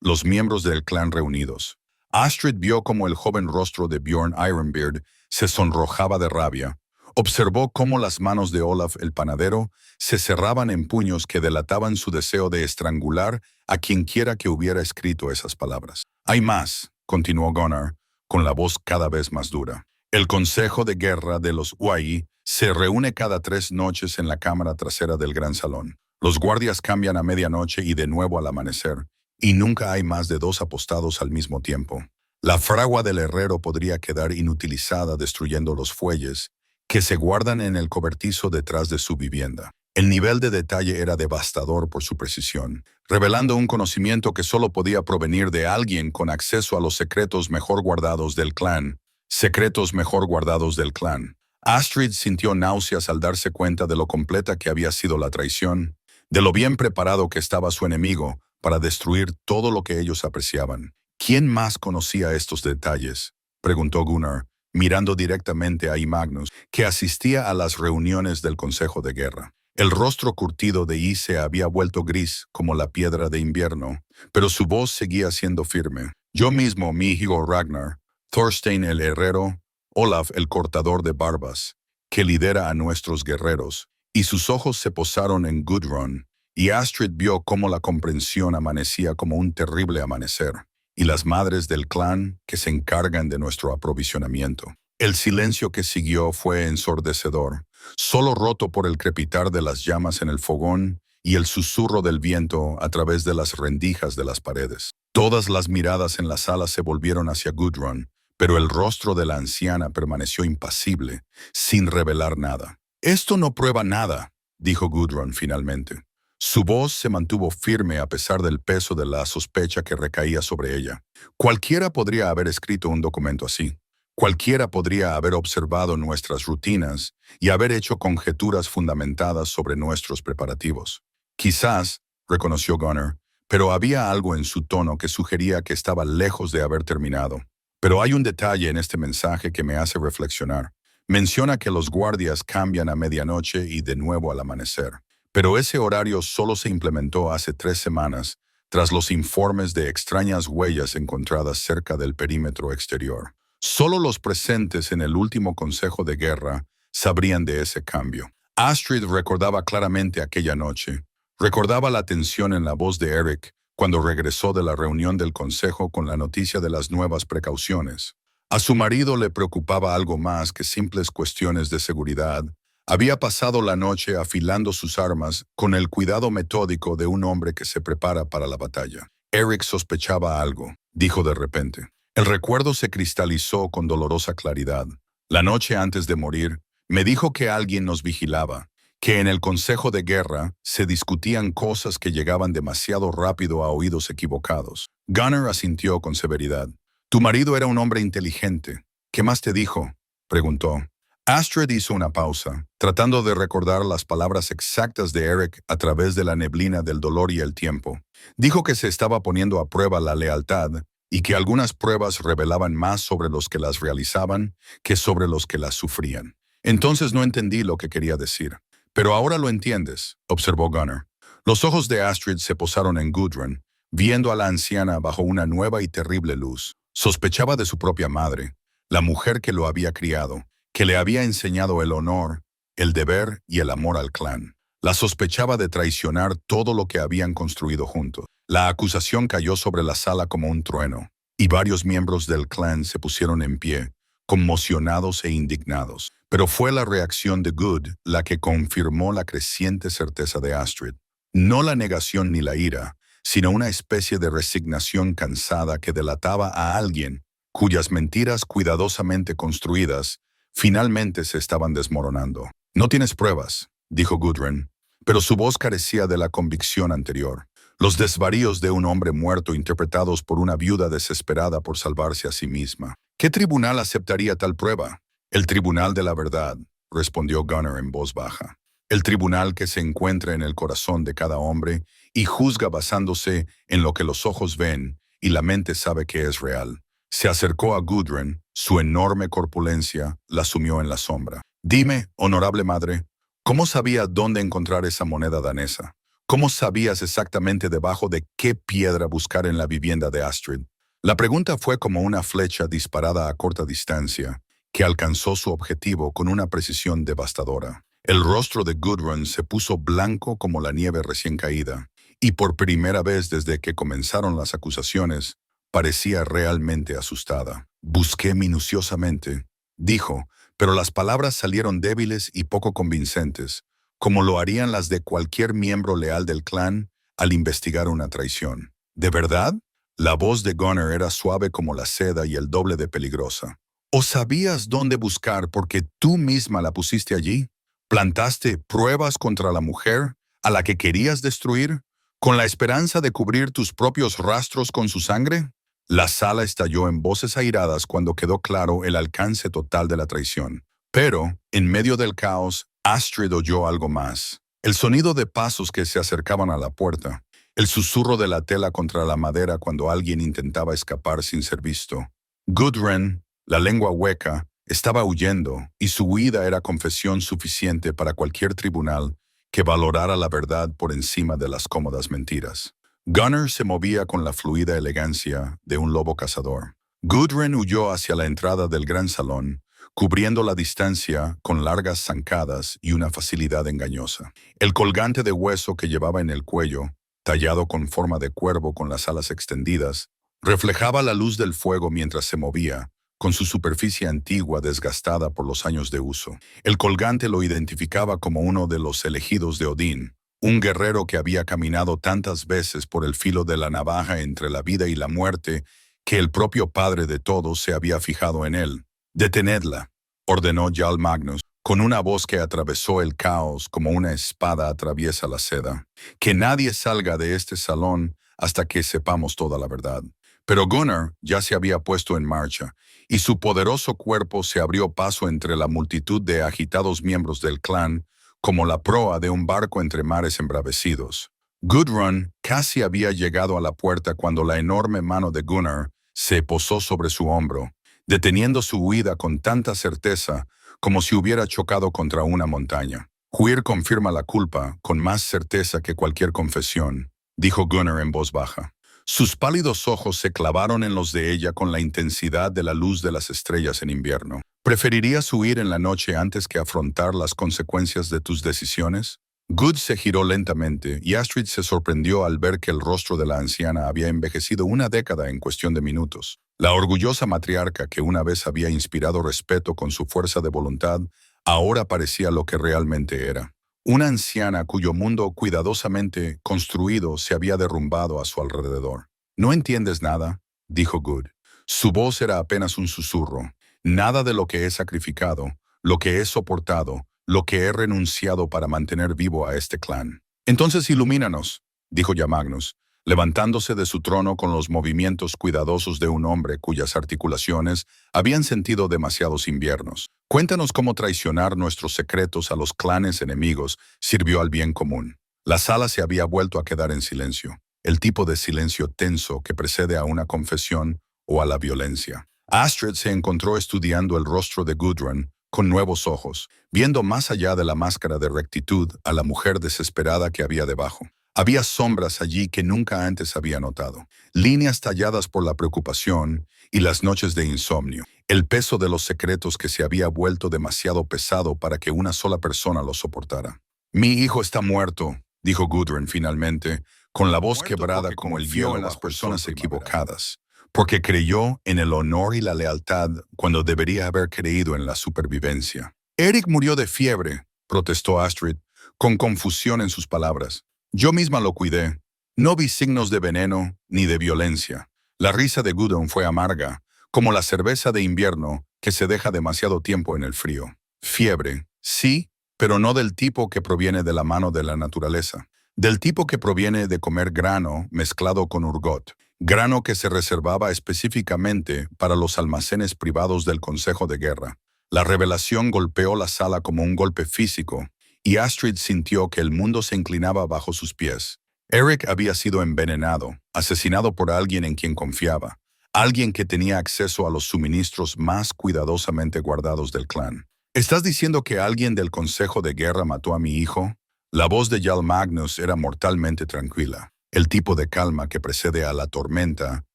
los miembros del clan reunidos. Astrid vio como el joven rostro de Bjorn Ironbeard se sonrojaba de rabia. Observó cómo las manos de Olaf el panadero se cerraban en puños que delataban su deseo de estrangular a quienquiera que hubiera escrito esas palabras. Hay más, continuó Gunnar, con la voz cada vez más dura. El Consejo de Guerra de los Uai se reúne cada 3 noches en la cámara trasera del gran salón. Los guardias cambian a medianoche y de nuevo al amanecer, y nunca hay más de 2 apostados al mismo tiempo. La fragua del herrero podría quedar inutilizada destruyendo los fuelles que se guardan en el cobertizo detrás de su vivienda. El nivel de detalle era devastador por su precisión, revelando un conocimiento que solo podía provenir de alguien con acceso a los secretos mejor guardados del clan. Secretos mejor guardados del clan. Astrid sintió náuseas al darse cuenta de lo completa que había sido la traición, de lo bien preparado que estaba su enemigo para destruir todo lo que ellos apreciaban. ¿Quién más conocía estos detalles?, preguntó Gunnar, mirando directamente a Magnus, que asistía a las reuniones del Consejo de Guerra. El rostro curtido de se había vuelto gris como la piedra de invierno, pero su voz seguía siendo firme. Yo mismo, mi hijo Ragnar, Thorstein el herrero, Olaf el cortador de barbas, que lidera a nuestros guerreros, y sus ojos se posaron en Gudrun, y Astrid vio cómo la comprensión amanecía como un terrible amanecer, y las madres del clan que se encargan de nuestro aprovisionamiento. El silencio que siguió fue ensordecedor, solo roto por el crepitar de las llamas en el fogón y el susurro del viento a través de las rendijas de las paredes. Todas las miradas en la sala se volvieron hacia Gudrun, pero el rostro de la anciana permaneció impasible, sin revelar nada. «Esto no prueba nada», dijo Gudrun finalmente. Su voz se mantuvo firme a pesar del peso de la sospecha que recaía sobre ella. Cualquiera podría haber escrito un documento así. Cualquiera podría haber observado nuestras rutinas y haber hecho conjeturas fundamentadas sobre nuestros preparativos. Quizás, reconoció Gunnar, pero había algo en su tono que sugería que estaba lejos de haber terminado. Pero hay un detalle en este mensaje que me hace reflexionar. Menciona que los guardias cambian a medianoche y de nuevo al amanecer. Pero ese horario solo se implementó hace 3 semanas, tras los informes de extrañas huellas encontradas cerca del perímetro exterior. Solo los presentes en el último consejo de guerra sabrían de ese cambio. Astrid recordaba claramente aquella noche. Recordaba la tensión en la voz de Eric cuando regresó de la reunión del consejo con la noticia de las nuevas precauciones. A su marido le preocupaba algo más que simples cuestiones de seguridad. Había pasado la noche afilando sus armas con el cuidado metódico de un hombre que se prepara para la batalla. Eric sospechaba algo, dijo de repente. El recuerdo se cristalizó con dolorosa claridad. La noche antes de morir, me dijo que alguien nos vigilaba, que en el consejo de guerra se discutían cosas que llegaban demasiado rápido a oídos equivocados. Gunnar asintió con severidad. Tu marido era un hombre inteligente. ¿Qué más te dijo?, preguntó. Astrid hizo una pausa, tratando de recordar las palabras exactas de Eric a través de la neblina del dolor y el tiempo. Dijo que se estaba poniendo a prueba la lealtad y que algunas pruebas revelaban más sobre los que las realizaban que sobre los que las sufrían. Entonces no entendí lo que quería decir. Pero ahora lo entiendes, observó Gunnar. Los ojos de Astrid se posaron en Gudrun, viendo a la anciana bajo una nueva y terrible luz. Sospechaba de su propia madre, la mujer que lo había criado, que le había enseñado el honor, el deber y el amor al clan. La sospechaba de traicionar todo lo que habían construido juntos. La acusación cayó sobre la sala como un trueno, y varios miembros del clan se pusieron en pie, conmocionados e indignados. Pero fue la reacción de Good la que confirmó la creciente certeza de Astrid. No la negación ni la ira, sino una especie de resignación cansada que delataba a alguien cuyas mentiras cuidadosamente construidas finalmente se estaban desmoronando. No tienes pruebas, dijo Gudrun, pero su voz carecía de la convicción anterior. Los desvaríos de un hombre muerto interpretados por una viuda desesperada por salvarse a sí misma. ¿Qué tribunal aceptaría tal prueba? El tribunal de la verdad, respondió Gunnar en voz baja. El tribunal que se encuentra en el corazón de cada hombre y juzga basándose en lo que los ojos ven y la mente sabe que es real. Se acercó a Gudrun, su enorme corpulencia la sumió en la sombra. Dime, honorable madre, ¿cómo sabía dónde encontrar esa moneda danesa? ¿Cómo sabías exactamente debajo de qué piedra buscar en la vivienda de Astrid? La pregunta fue como una flecha disparada a corta distancia, que alcanzó su objetivo con una precisión devastadora. El rostro de Gudrun se puso blanco como la nieve recién caída, y por primera vez desde que comenzaron las acusaciones, parecía realmente asustada. Busqué minuciosamente, dijo, pero las palabras salieron débiles y poco convincentes, como lo harían las de cualquier miembro leal del clan al investigar una traición. ¿De verdad? La voz de Gunnar era suave como la seda y el doble de peligrosa. ¿O sabías dónde buscar porque tú misma la pusiste allí? ¿Plantaste pruebas contra la mujer a la que querías destruir, con la esperanza de cubrir tus propios rastros con su sangre? La sala estalló en voces airadas cuando quedó claro el alcance total de la traición. Pero, en medio del caos, Astrid oyó algo más. El sonido de pasos que se acercaban a la puerta. El susurro de la tela contra la madera cuando alguien intentaba escapar sin ser visto. Gudrun, la lengua hueca, estaba huyendo, y su huida era confesión suficiente para cualquier tribunal que valorara la verdad por encima de las cómodas mentiras. Gunnar se movía con la fluida elegancia de un lobo cazador. Gudrun huyó hacia la entrada del gran salón, cubriendo la distancia con largas zancadas y una facilidad engañosa. El colgante de hueso que llevaba en el cuello, tallado con forma de cuervo con las alas extendidas, reflejaba la luz del fuego mientras se movía, con su superficie antigua desgastada por los años de uso. El colgante lo identificaba como uno de los elegidos de Odín, un guerrero que había caminado tantas veces por el filo de la navaja entre la vida y la muerte que el propio padre de todos se había fijado en él. «Detenedla», ordenó Jarl Magnus, con una voz que atravesó el caos como una espada atraviesa la seda. «Que nadie salga de este salón hasta que sepamos toda la verdad». Pero Gunnar ya se había puesto en marcha, y su poderoso cuerpo se abrió paso entre la multitud de agitados miembros del clan, como la proa de un barco entre mares embravecidos. Gudrun casi había llegado a la puerta cuando la enorme mano de Gunnar se posó sobre su hombro, deteniendo su huida con tanta certeza como si hubiera chocado contra una montaña. Huir confirma la culpa con más certeza que cualquier confesión, dijo Gunnar en voz baja. Sus pálidos ojos se clavaron en los de ella con la intensidad de la luz de las estrellas en invierno. ¿Preferirías huir en la noche antes que afrontar las consecuencias de tus decisiones? Good se giró lentamente y Astrid se sorprendió al ver que el rostro de la anciana había envejecido una década en cuestión de minutos. La orgullosa matriarca que una vez había inspirado respeto con su fuerza de voluntad, ahora parecía lo que realmente era. Una anciana cuyo mundo cuidadosamente construido se había derrumbado a su alrededor. «¿No entiendes nada?», dijo Good. Su voz era apenas un susurro. «Nada de lo que he sacrificado, lo que he soportado, lo que he renunciado para mantener vivo a este clan». «Entonces ilumínanos», dijo ya Magnus, levantándose de su trono con los movimientos cuidadosos de un hombre cuyas articulaciones habían sentido demasiados inviernos. «Cuéntanos cómo traicionar nuestros secretos a los clanes enemigos sirvió al bien común». La sala se había vuelto a quedar en silencio, el tipo de silencio tenso que precede a una confesión o a la violencia. Astrid se encontró estudiando el rostro de Gudrun con nuevos ojos, viendo más allá de la máscara de rectitud a la mujer desesperada que había debajo. Había sombras allí que nunca antes había notado, líneas talladas por la preocupación y las noches de insomnio, el peso de los secretos que se había vuelto demasiado pesado para que una sola persona lo soportara. «Mi hijo está muerto», dijo Gudrun finalmente, con la voz quebrada como el hielo en las personas equivocadas, porque creyó en el honor y la lealtad cuando debería haber creído en la supervivencia. «Eric murió de fiebre», protestó Astrid, con confusión en sus palabras. «Yo misma lo cuidé. No vi signos de veneno ni de violencia». La risa de Gudrun fue amarga, como la cerveza de invierno que se deja demasiado tiempo en el frío. «Fiebre, sí, pero no del tipo que proviene de la mano de la naturaleza. Del tipo que proviene de comer grano mezclado con urgot. Grano que se reservaba específicamente para los almacenes privados del Consejo de Guerra». La revelación golpeó la sala como un golpe físico, y Astrid sintió que el mundo se inclinaba bajo sus pies. Eric había sido envenenado, asesinado por alguien en quien confiaba, alguien que tenía acceso a los suministros más cuidadosamente guardados del clan. «¿Estás diciendo que alguien del Consejo de Guerra mató a mi hijo?» La voz de Jarl Magnus era mortalmente tranquila, el tipo de calma que precede a la tormenta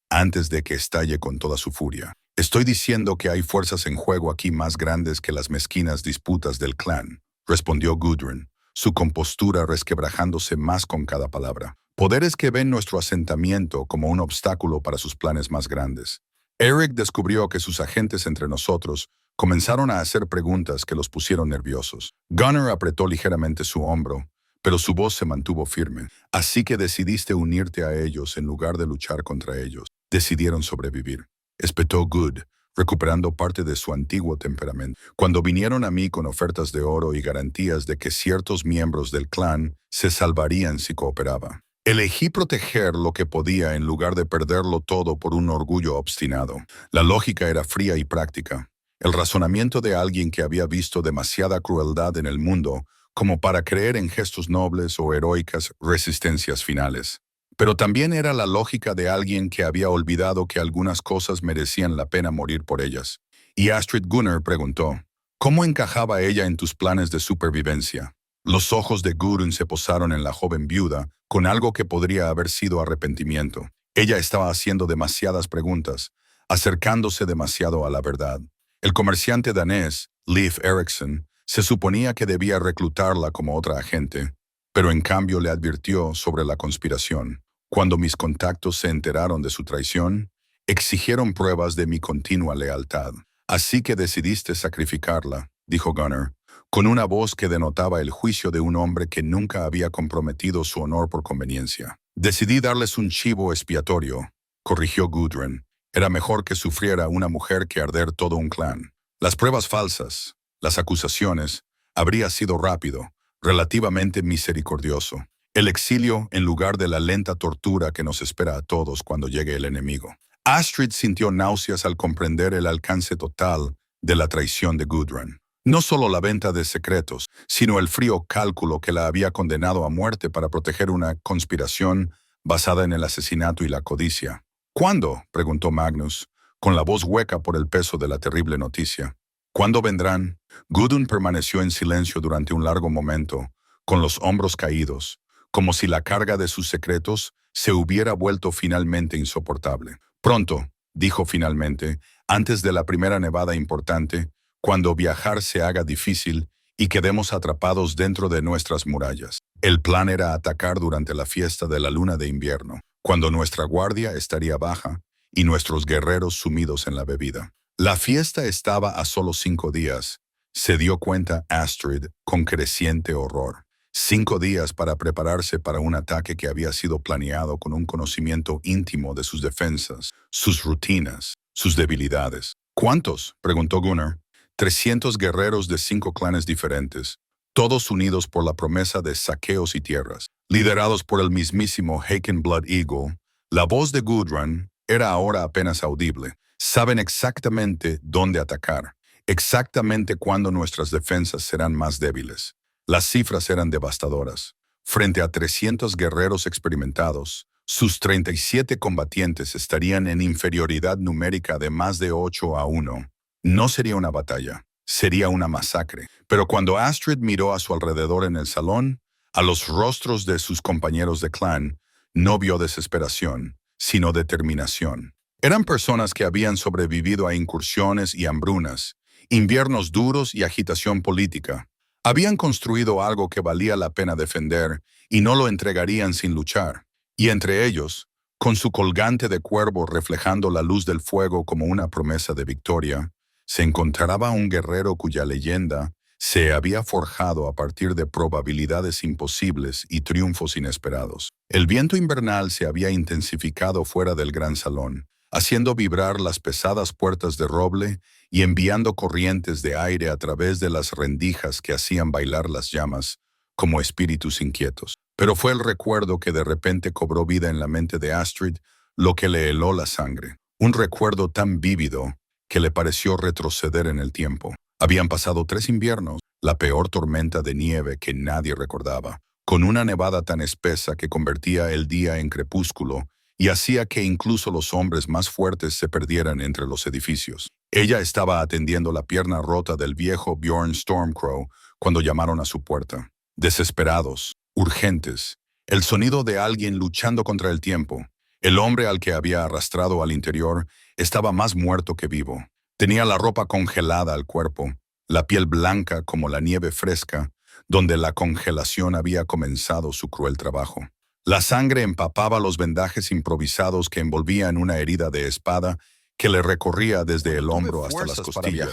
antes de que estalle con toda su furia. «Estoy diciendo que hay fuerzas en juego aquí más grandes que las mezquinas disputas del clan», respondió Gudrun, su compostura resquebrajándose más con cada palabra. «Poderes que ven nuestro asentamiento como un obstáculo para sus planes más grandes». Eric descubrió que sus agentes entre nosotros comenzaron a hacer preguntas que los pusieron nerviosos. Gunnar apretó ligeramente su hombro, pero su voz se mantuvo firme. «Así que decidiste unirte a ellos en lugar de luchar contra ellos. Decidieron sobrevivir», espetó Good, recuperando parte de su antiguo temperamento. «Cuando vinieron a mí con ofertas de oro y garantías de que ciertos miembros del clan se salvarían si cooperaba. Elegí proteger lo que podía en lugar de perderlo todo por un orgullo obstinado. La lógica era fría y práctica, el razonamiento de alguien que había visto demasiada crueldad en el mundo como para creer en gestos nobles o heroicas resistencias finales. Pero también era la lógica de alguien que había olvidado que algunas cosas merecían la pena morir por ellas». Y Astrid Gunnar preguntó, «¿Cómo encajaba ella en tus planes de supervivencia?» Los ojos de Gudrun se posaron en la joven viuda con algo que podría haber sido arrepentimiento. Ella estaba haciendo demasiadas preguntas, acercándose demasiado a la verdad. El comerciante danés, Leif Erikson, se suponía que debía reclutarla como otra agente, pero en cambio le advirtió sobre la conspiración. «Cuando mis contactos se enteraron de su traición, exigieron pruebas de mi continua lealtad. Así que decidiste sacrificarla», dijo Gunnar, con una voz que denotaba el juicio de un hombre que nunca había comprometido su honor por conveniencia. «Decidí darles un chivo expiatorio», corrigió Gudrun. «Era mejor que sufriera una mujer que arder todo un clan. Las pruebas falsas, las acusaciones, habría sido rápido, relativamente misericordioso. El exilio en lugar de la lenta tortura que nos espera a todos cuando llegue el enemigo». Astrid sintió náuseas al comprender el alcance total de la traición de Gudrun. No solo la venta de secretos, sino el frío cálculo que la había condenado a muerte para proteger una conspiración basada en el asesinato y la codicia. «¿Cuándo?», preguntó Magnus, con la voz hueca por el peso de la terrible noticia. «¿Cuándo vendrán?». Gudrun permaneció en silencio durante un largo momento, con los hombros caídos, como si la carga de sus secretos se hubiera vuelto finalmente insoportable. Pronto, dijo finalmente, antes de la primera nevada importante, cuando viajar se haga difícil y quedemos atrapados dentro de nuestras murallas. El plan era atacar durante la fiesta de la luna de invierno, cuando nuestra guardia estaría baja y nuestros guerreros sumidos en la bebida. La fiesta estaba a solo 5 días, se dio cuenta Astrid con creciente horror. 5 días para prepararse para un ataque que había sido planeado con un conocimiento íntimo de sus defensas, sus rutinas, sus debilidades. ¿Cuántos?, preguntó Gunnar. 300 guerreros de 5 clanes diferentes, todos unidos por la promesa de saqueos y tierras. Liderados por el mismísimo Haken Blood Eagle, la voz de Gudrun era ahora apenas audible. Saben exactamente dónde atacar, exactamente cuándo nuestras defensas serán más débiles. Las cifras eran devastadoras. Frente a 300 guerreros experimentados, sus 37 combatientes estarían en inferioridad numérica de más de 8-1. No sería una batalla, sería una masacre. Pero cuando Astrid miró a su alrededor en el salón, a los rostros de sus compañeros de clan, no vio desesperación, sino determinación. Eran personas que habían sobrevivido a incursiones y hambrunas, inviernos duros y agitación política. Habían construido algo que valía la pena defender y no lo entregarían sin luchar. Y entre ellos, con su colgante de cuervo reflejando la luz del fuego como una promesa de victoria, se encontraba un guerrero cuya leyenda se había forjado a partir de probabilidades imposibles y triunfos inesperados. El viento invernal se había intensificado fuera del gran salón, haciendo vibrar las pesadas puertas de roble y enviando corrientes de aire a través de las rendijas que hacían bailar las llamas como espíritus inquietos. Pero fue el recuerdo que de repente cobró vida en la mente de Astrid lo que le heló la sangre. Un recuerdo tan vívido que le pareció retroceder en el tiempo. Habían pasado 3 inviernos, la peor tormenta de nieve que nadie recordaba, con una nevada tan espesa que convertía el día en crepúsculo y hacía que incluso los hombres más fuertes se perdieran entre los edificios. Ella estaba atendiendo la pierna rota del viejo Bjorn Stormcrow cuando llamaron a su puerta. Desesperados, urgentes, el sonido de alguien luchando contra el tiempo. El hombre al que había arrastrado al interior estaba más muerto que vivo. Tenía la ropa congelada al cuerpo, la piel blanca como la nieve fresca, donde la congelación había comenzado su cruel trabajo. La sangre empapaba los vendajes improvisados que envolvían una herida de espada que le recorría desde el hombro hasta las costillas.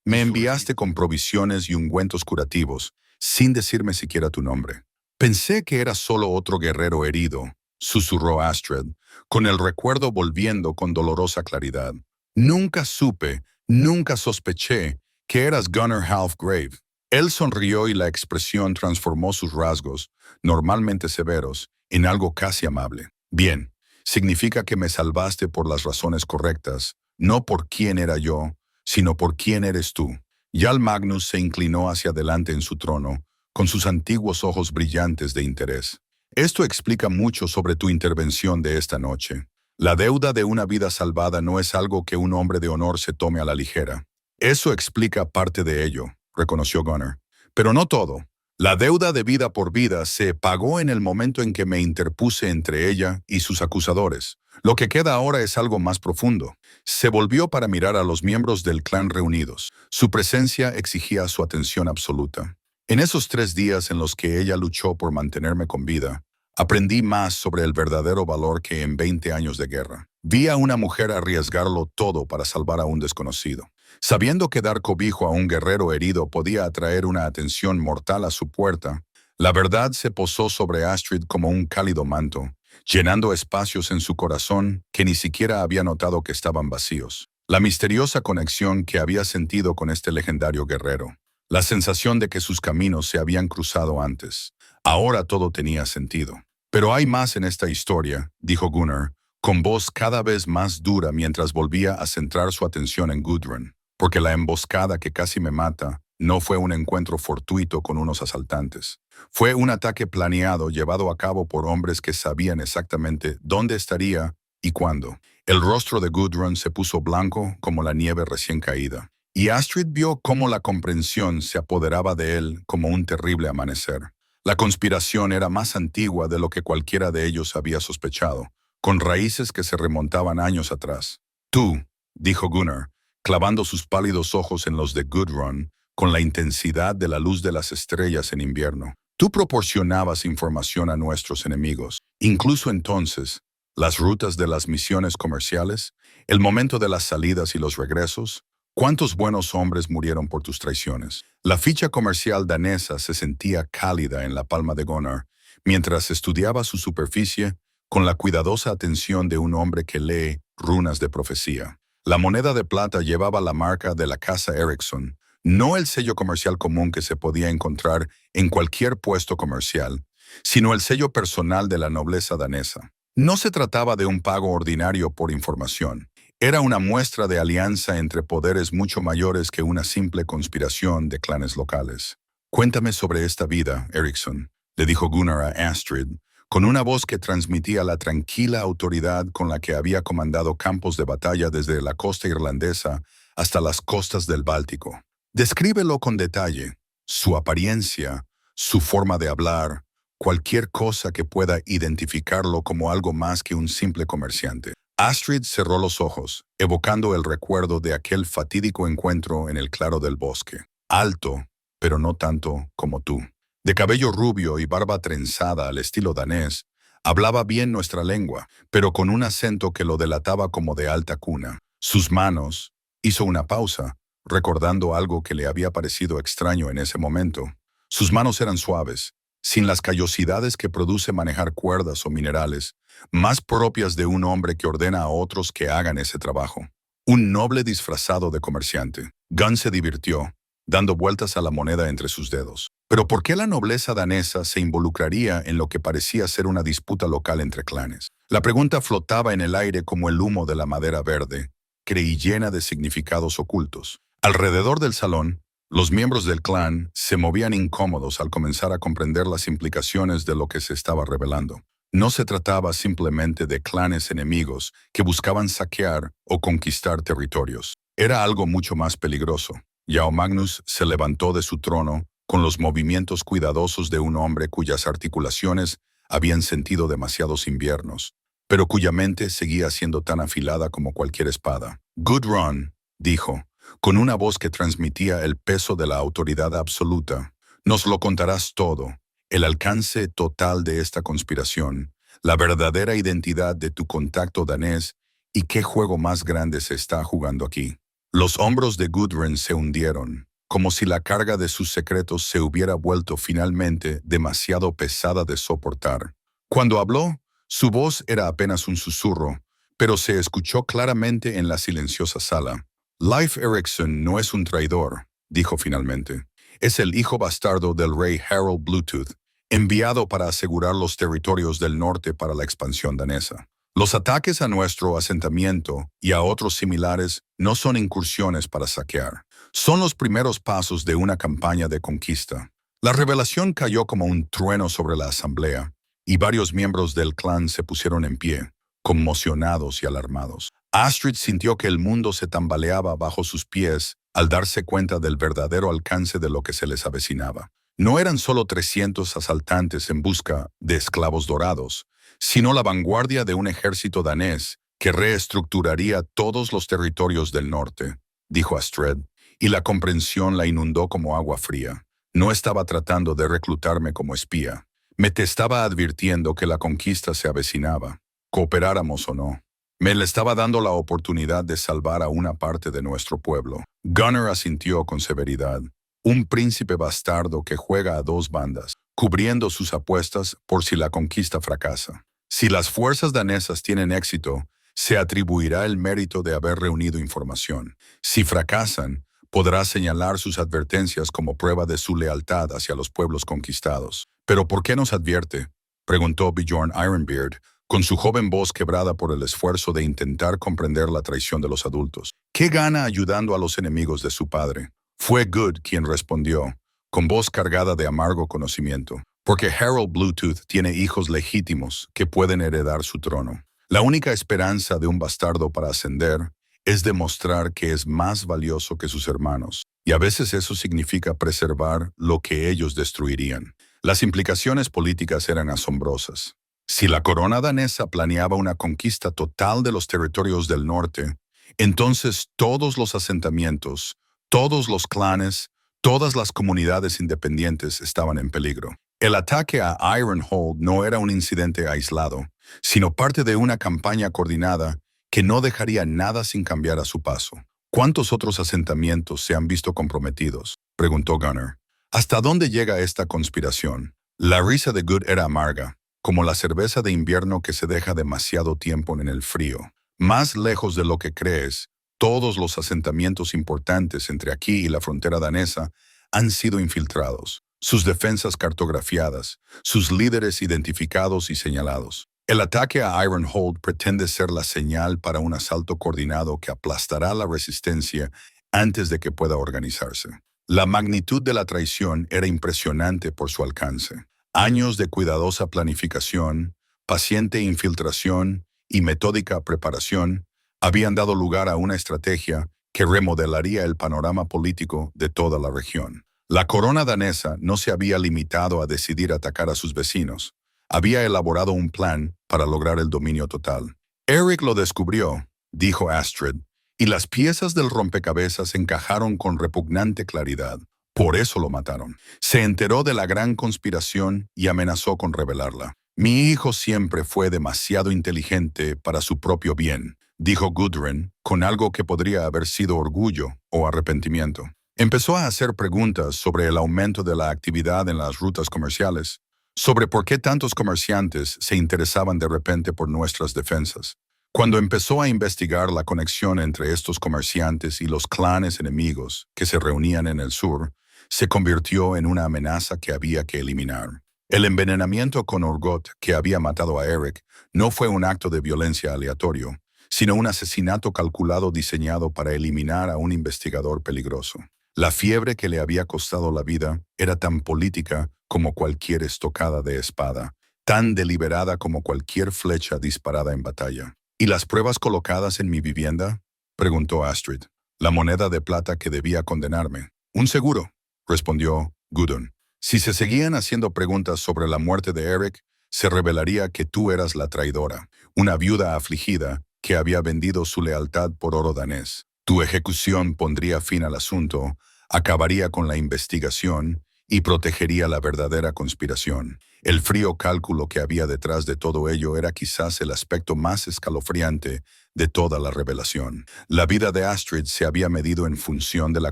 Me enviaste con provisiones y ungüentos curativos, sin decirme siquiera tu nombre. Pensé que era solo otro guerrero herido, susurró Astrid, con el recuerdo volviendo con dolorosa claridad. Nunca supe, nunca sospeché que eras Gunnar Halfgrave. Él sonrió y la expresión transformó sus rasgos, normalmente severos, en algo casi amable. Bien, significa que me salvaste por las razones correctas, no por quién era yo, sino por quién eres tú. Jarl Magnus se inclinó hacia adelante en su trono, con sus antiguos ojos brillantes de interés. Esto explica mucho sobre tu intervención de esta noche. La deuda de una vida salvada no es algo que un hombre de honor se tome a la ligera. Eso explica parte de ello, reconoció Gunnar. Pero no todo. La deuda de vida por vida se pagó en el momento en que me interpuse entre ella y sus acusadores. Lo que queda ahora es algo más profundo. Se volvió para mirar a los miembros del clan reunidos. Su presencia exigía su atención absoluta. En esos 3 días en los que ella luchó por mantenerme con vida, aprendí más sobre el verdadero valor que en 20 años de guerra. Vi a una mujer arriesgarlo todo para salvar a un desconocido. Sabiendo que dar cobijo a un guerrero herido podía atraer una atención mortal a su puerta, la verdad se posó sobre Astrid como un cálido manto, llenando espacios en su corazón que ni siquiera había notado que estaban vacíos. La misteriosa conexión que había sentido con este legendario guerrero. La sensación de que sus caminos se habían cruzado antes. Ahora todo tenía sentido. Pero hay más en esta historia, dijo Gunnar, con voz cada vez más dura mientras volvía a centrar su atención en Gudrun, porque la emboscada que casi me mata no fue un encuentro fortuito con unos asaltantes. Fue un ataque planeado llevado a cabo por hombres que sabían exactamente dónde estaría y cuándo. El rostro de Gudrun se puso blanco como la nieve recién caída, y Astrid vio cómo la comprensión se apoderaba de él como un terrible amanecer. La conspiración era más antigua de lo que cualquiera de ellos había sospechado, con raíces que se remontaban años atrás. Tú, dijo Gunnar, clavando sus pálidos ojos en los de Gudrun, con la intensidad de la luz de las estrellas en invierno. Tú proporcionabas información a nuestros enemigos. Incluso entonces, las rutas de las misiones comerciales, el momento de las salidas y los regresos, ¿cuántos buenos hombres murieron por tus traiciones? La ficha comercial danesa se sentía cálida en la palma de Gunnar, mientras estudiaba su superficie con la cuidadosa atención de un hombre que lee runas de profecía. La moneda de plata llevaba la marca de la casa Ericsson, no el sello comercial común que se podía encontrar en cualquier puesto comercial, sino el sello personal de la nobleza danesa. No se trataba de un pago ordinario por información. Era una muestra de alianza entre poderes mucho mayores que una simple conspiración de clanes locales. «Cuéntame sobre esta vida, Ericsson», le dijo Gunnar a Astrid, con una voz que transmitía la tranquila autoridad con la que había comandado campos de batalla desde la costa irlandesa hasta las costas del Báltico. Descríbelo con detalle, su apariencia, su forma de hablar, cualquier cosa que pueda identificarlo como algo más que un simple comerciante. Astrid cerró los ojos, evocando el recuerdo de aquel fatídico encuentro en el claro del bosque. Alto, pero no tanto como tú. De cabello rubio y barba trenzada al estilo danés, hablaba bien nuestra lengua, pero con un acento que lo delataba como de alta cuna. Sus manos, hizo una pausa, recordando algo que le había parecido extraño en ese momento. Sus manos eran suaves, sin las callosidades que produce manejar cuerdas o minerales, más propias de un hombre que ordena a otros que hagan ese trabajo. Un noble disfrazado de comerciante. Gunn se divirtió, dando vueltas a la moneda entre sus dedos. Pero ¿por qué la nobleza danesa se involucraría en lo que parecía ser una disputa local entre clanes? La pregunta flotaba en el aire como el humo de la madera verde, y llena de significados ocultos. Alrededor del salón, los miembros del clan se movían incómodos al comenzar a comprender las implicaciones de lo que se estaba revelando. No se trataba simplemente de clanes enemigos que buscaban saquear o conquistar territorios. Era algo mucho más peligroso. Jarl Magnus se levantó de su trono con los movimientos cuidadosos de un hombre cuyas articulaciones habían sentido demasiados inviernos, pero cuya mente seguía siendo tan afilada como cualquier espada. Gudrun, dijo, con una voz que transmitía el peso de la autoridad absoluta, nos lo contarás todo, el alcance total de esta conspiración, la verdadera identidad de tu contacto danés y qué juego más grande se está jugando aquí. Los hombros de Gudrun se hundieron, como si la carga de sus secretos se hubiera vuelto finalmente demasiado pesada de soportar. Cuando habló, su voz era apenas un susurro, pero se escuchó claramente en la silenciosa sala. Leif Erikson no es un traidor, dijo finalmente. Es el hijo bastardo del rey Harald Bluetooth, enviado para asegurar los territorios del norte para la expansión danesa. Los ataques a nuestro asentamiento y a otros similares no son incursiones para saquear. Son los primeros pasos de una campaña de conquista. La revelación cayó como un trueno sobre la asamblea, y varios miembros del clan se pusieron en pie, conmocionados y alarmados. Astrid sintió que el mundo se tambaleaba bajo sus pies al darse cuenta del verdadero alcance de lo que se les avecinaba. No eran solo 300 asaltantes en busca de esclavos dorados, sino la vanguardia de un ejército danés que reestructuraría todos los territorios del norte, dijo Astrid, y la comprensión la inundó como agua fría. No estaba tratando de reclutarme como espía. Me te estaba advirtiendo que la conquista se avecinaba, cooperáramos o no. Me le estaba dando la oportunidad de salvar a una parte de nuestro pueblo. Gunnar asintió con severidad. Un príncipe bastardo que juega a dos bandas, cubriendo sus apuestas por si la conquista fracasa. Si las fuerzas danesas tienen éxito, se atribuirá el mérito de haber reunido información. Si fracasan, podrá señalar sus advertencias como prueba de su lealtad hacia los pueblos conquistados. ¿Pero por qué nos advierte?, preguntó Bjorn Ironbeard, con su joven voz quebrada por el esfuerzo de intentar comprender la traición de los adultos. ¿Qué gana ayudando a los enemigos de su padre? Fue Good quien respondió, con voz cargada de amargo conocimiento. Porque Harald Bluetooth tiene hijos legítimos que pueden heredar su trono. La única esperanza de un bastardo para ascender es demostrar que es más valioso que sus hermanos, y a veces eso significa preservar lo que ellos destruirían. Las implicaciones políticas eran asombrosas. Si la corona danesa planeaba una conquista total de los territorios del norte, entonces todos los asentamientos, todos los clanes, todas las comunidades independientes estaban en peligro. El ataque a Ironhold no era un incidente aislado, sino parte de una campaña coordinada que no dejaría nada sin cambiar a su paso. ¿Cuántos otros asentamientos se han visto comprometidos?, preguntó Gunnar. ¿Hasta dónde llega esta conspiración? La risa de Good era amarga, como la cerveza de invierno que se deja demasiado tiempo en el frío. Más lejos de lo que crees, todos los asentamientos importantes entre aquí y la frontera danesa han sido infiltrados, sus defensas cartografiadas, sus líderes identificados y señalados. El ataque a Ironhold pretende ser la señal para un asalto coordinado que aplastará la resistencia antes de que pueda organizarse. La magnitud de la traición era impresionante por su alcance. Años de cuidadosa planificación, paciente infiltración y metódica preparación habían dado lugar a una estrategia que remodelaría el panorama político de toda la región. La corona danesa no se había limitado a decidir atacar a sus vecinos. Había elaborado un plan para lograr el dominio total. Eric lo descubrió, dijo Astrid, y las piezas del rompecabezas encajaron con repugnante claridad. Por eso lo mataron. Se enteró de la gran conspiración y amenazó con revelarla. Mi hijo siempre fue demasiado inteligente para su propio bien, dijo Gudrun, con algo que podría haber sido orgullo o arrepentimiento. Empezó a hacer preguntas sobre el aumento de la actividad en las rutas comerciales, sobre por qué tantos comerciantes se interesaban de repente por nuestras defensas. Cuando empezó a investigar la conexión entre estos comerciantes y los clanes enemigos que se reunían en el sur, se convirtió en una amenaza que había que eliminar. El envenenamiento con Urgot que había matado a Eric no fue un acto de violencia aleatorio, sino un asesinato calculado diseñado para eliminar a un investigador peligroso. La fiebre que le había costado la vida era tan política como cualquier estocada de espada, tan deliberada como cualquier flecha disparada en batalla. ¿Y las pruebas colocadas en mi vivienda?, preguntó Astrid. La moneda de plata que debía condenarme. Un seguro, respondió Gudrun. Si se seguían haciendo preguntas sobre la muerte de Eric, se revelaría que tú eras la traidora, una viuda afligida que había vendido su lealtad por oro danés. Tu ejecución pondría fin al asunto, acabaría con la investigación y protegería la verdadera conspiración. El frío cálculo que había detrás de todo ello era quizás el aspecto más escalofriante de toda la revelación. La vida de Astrid se había medido en función de la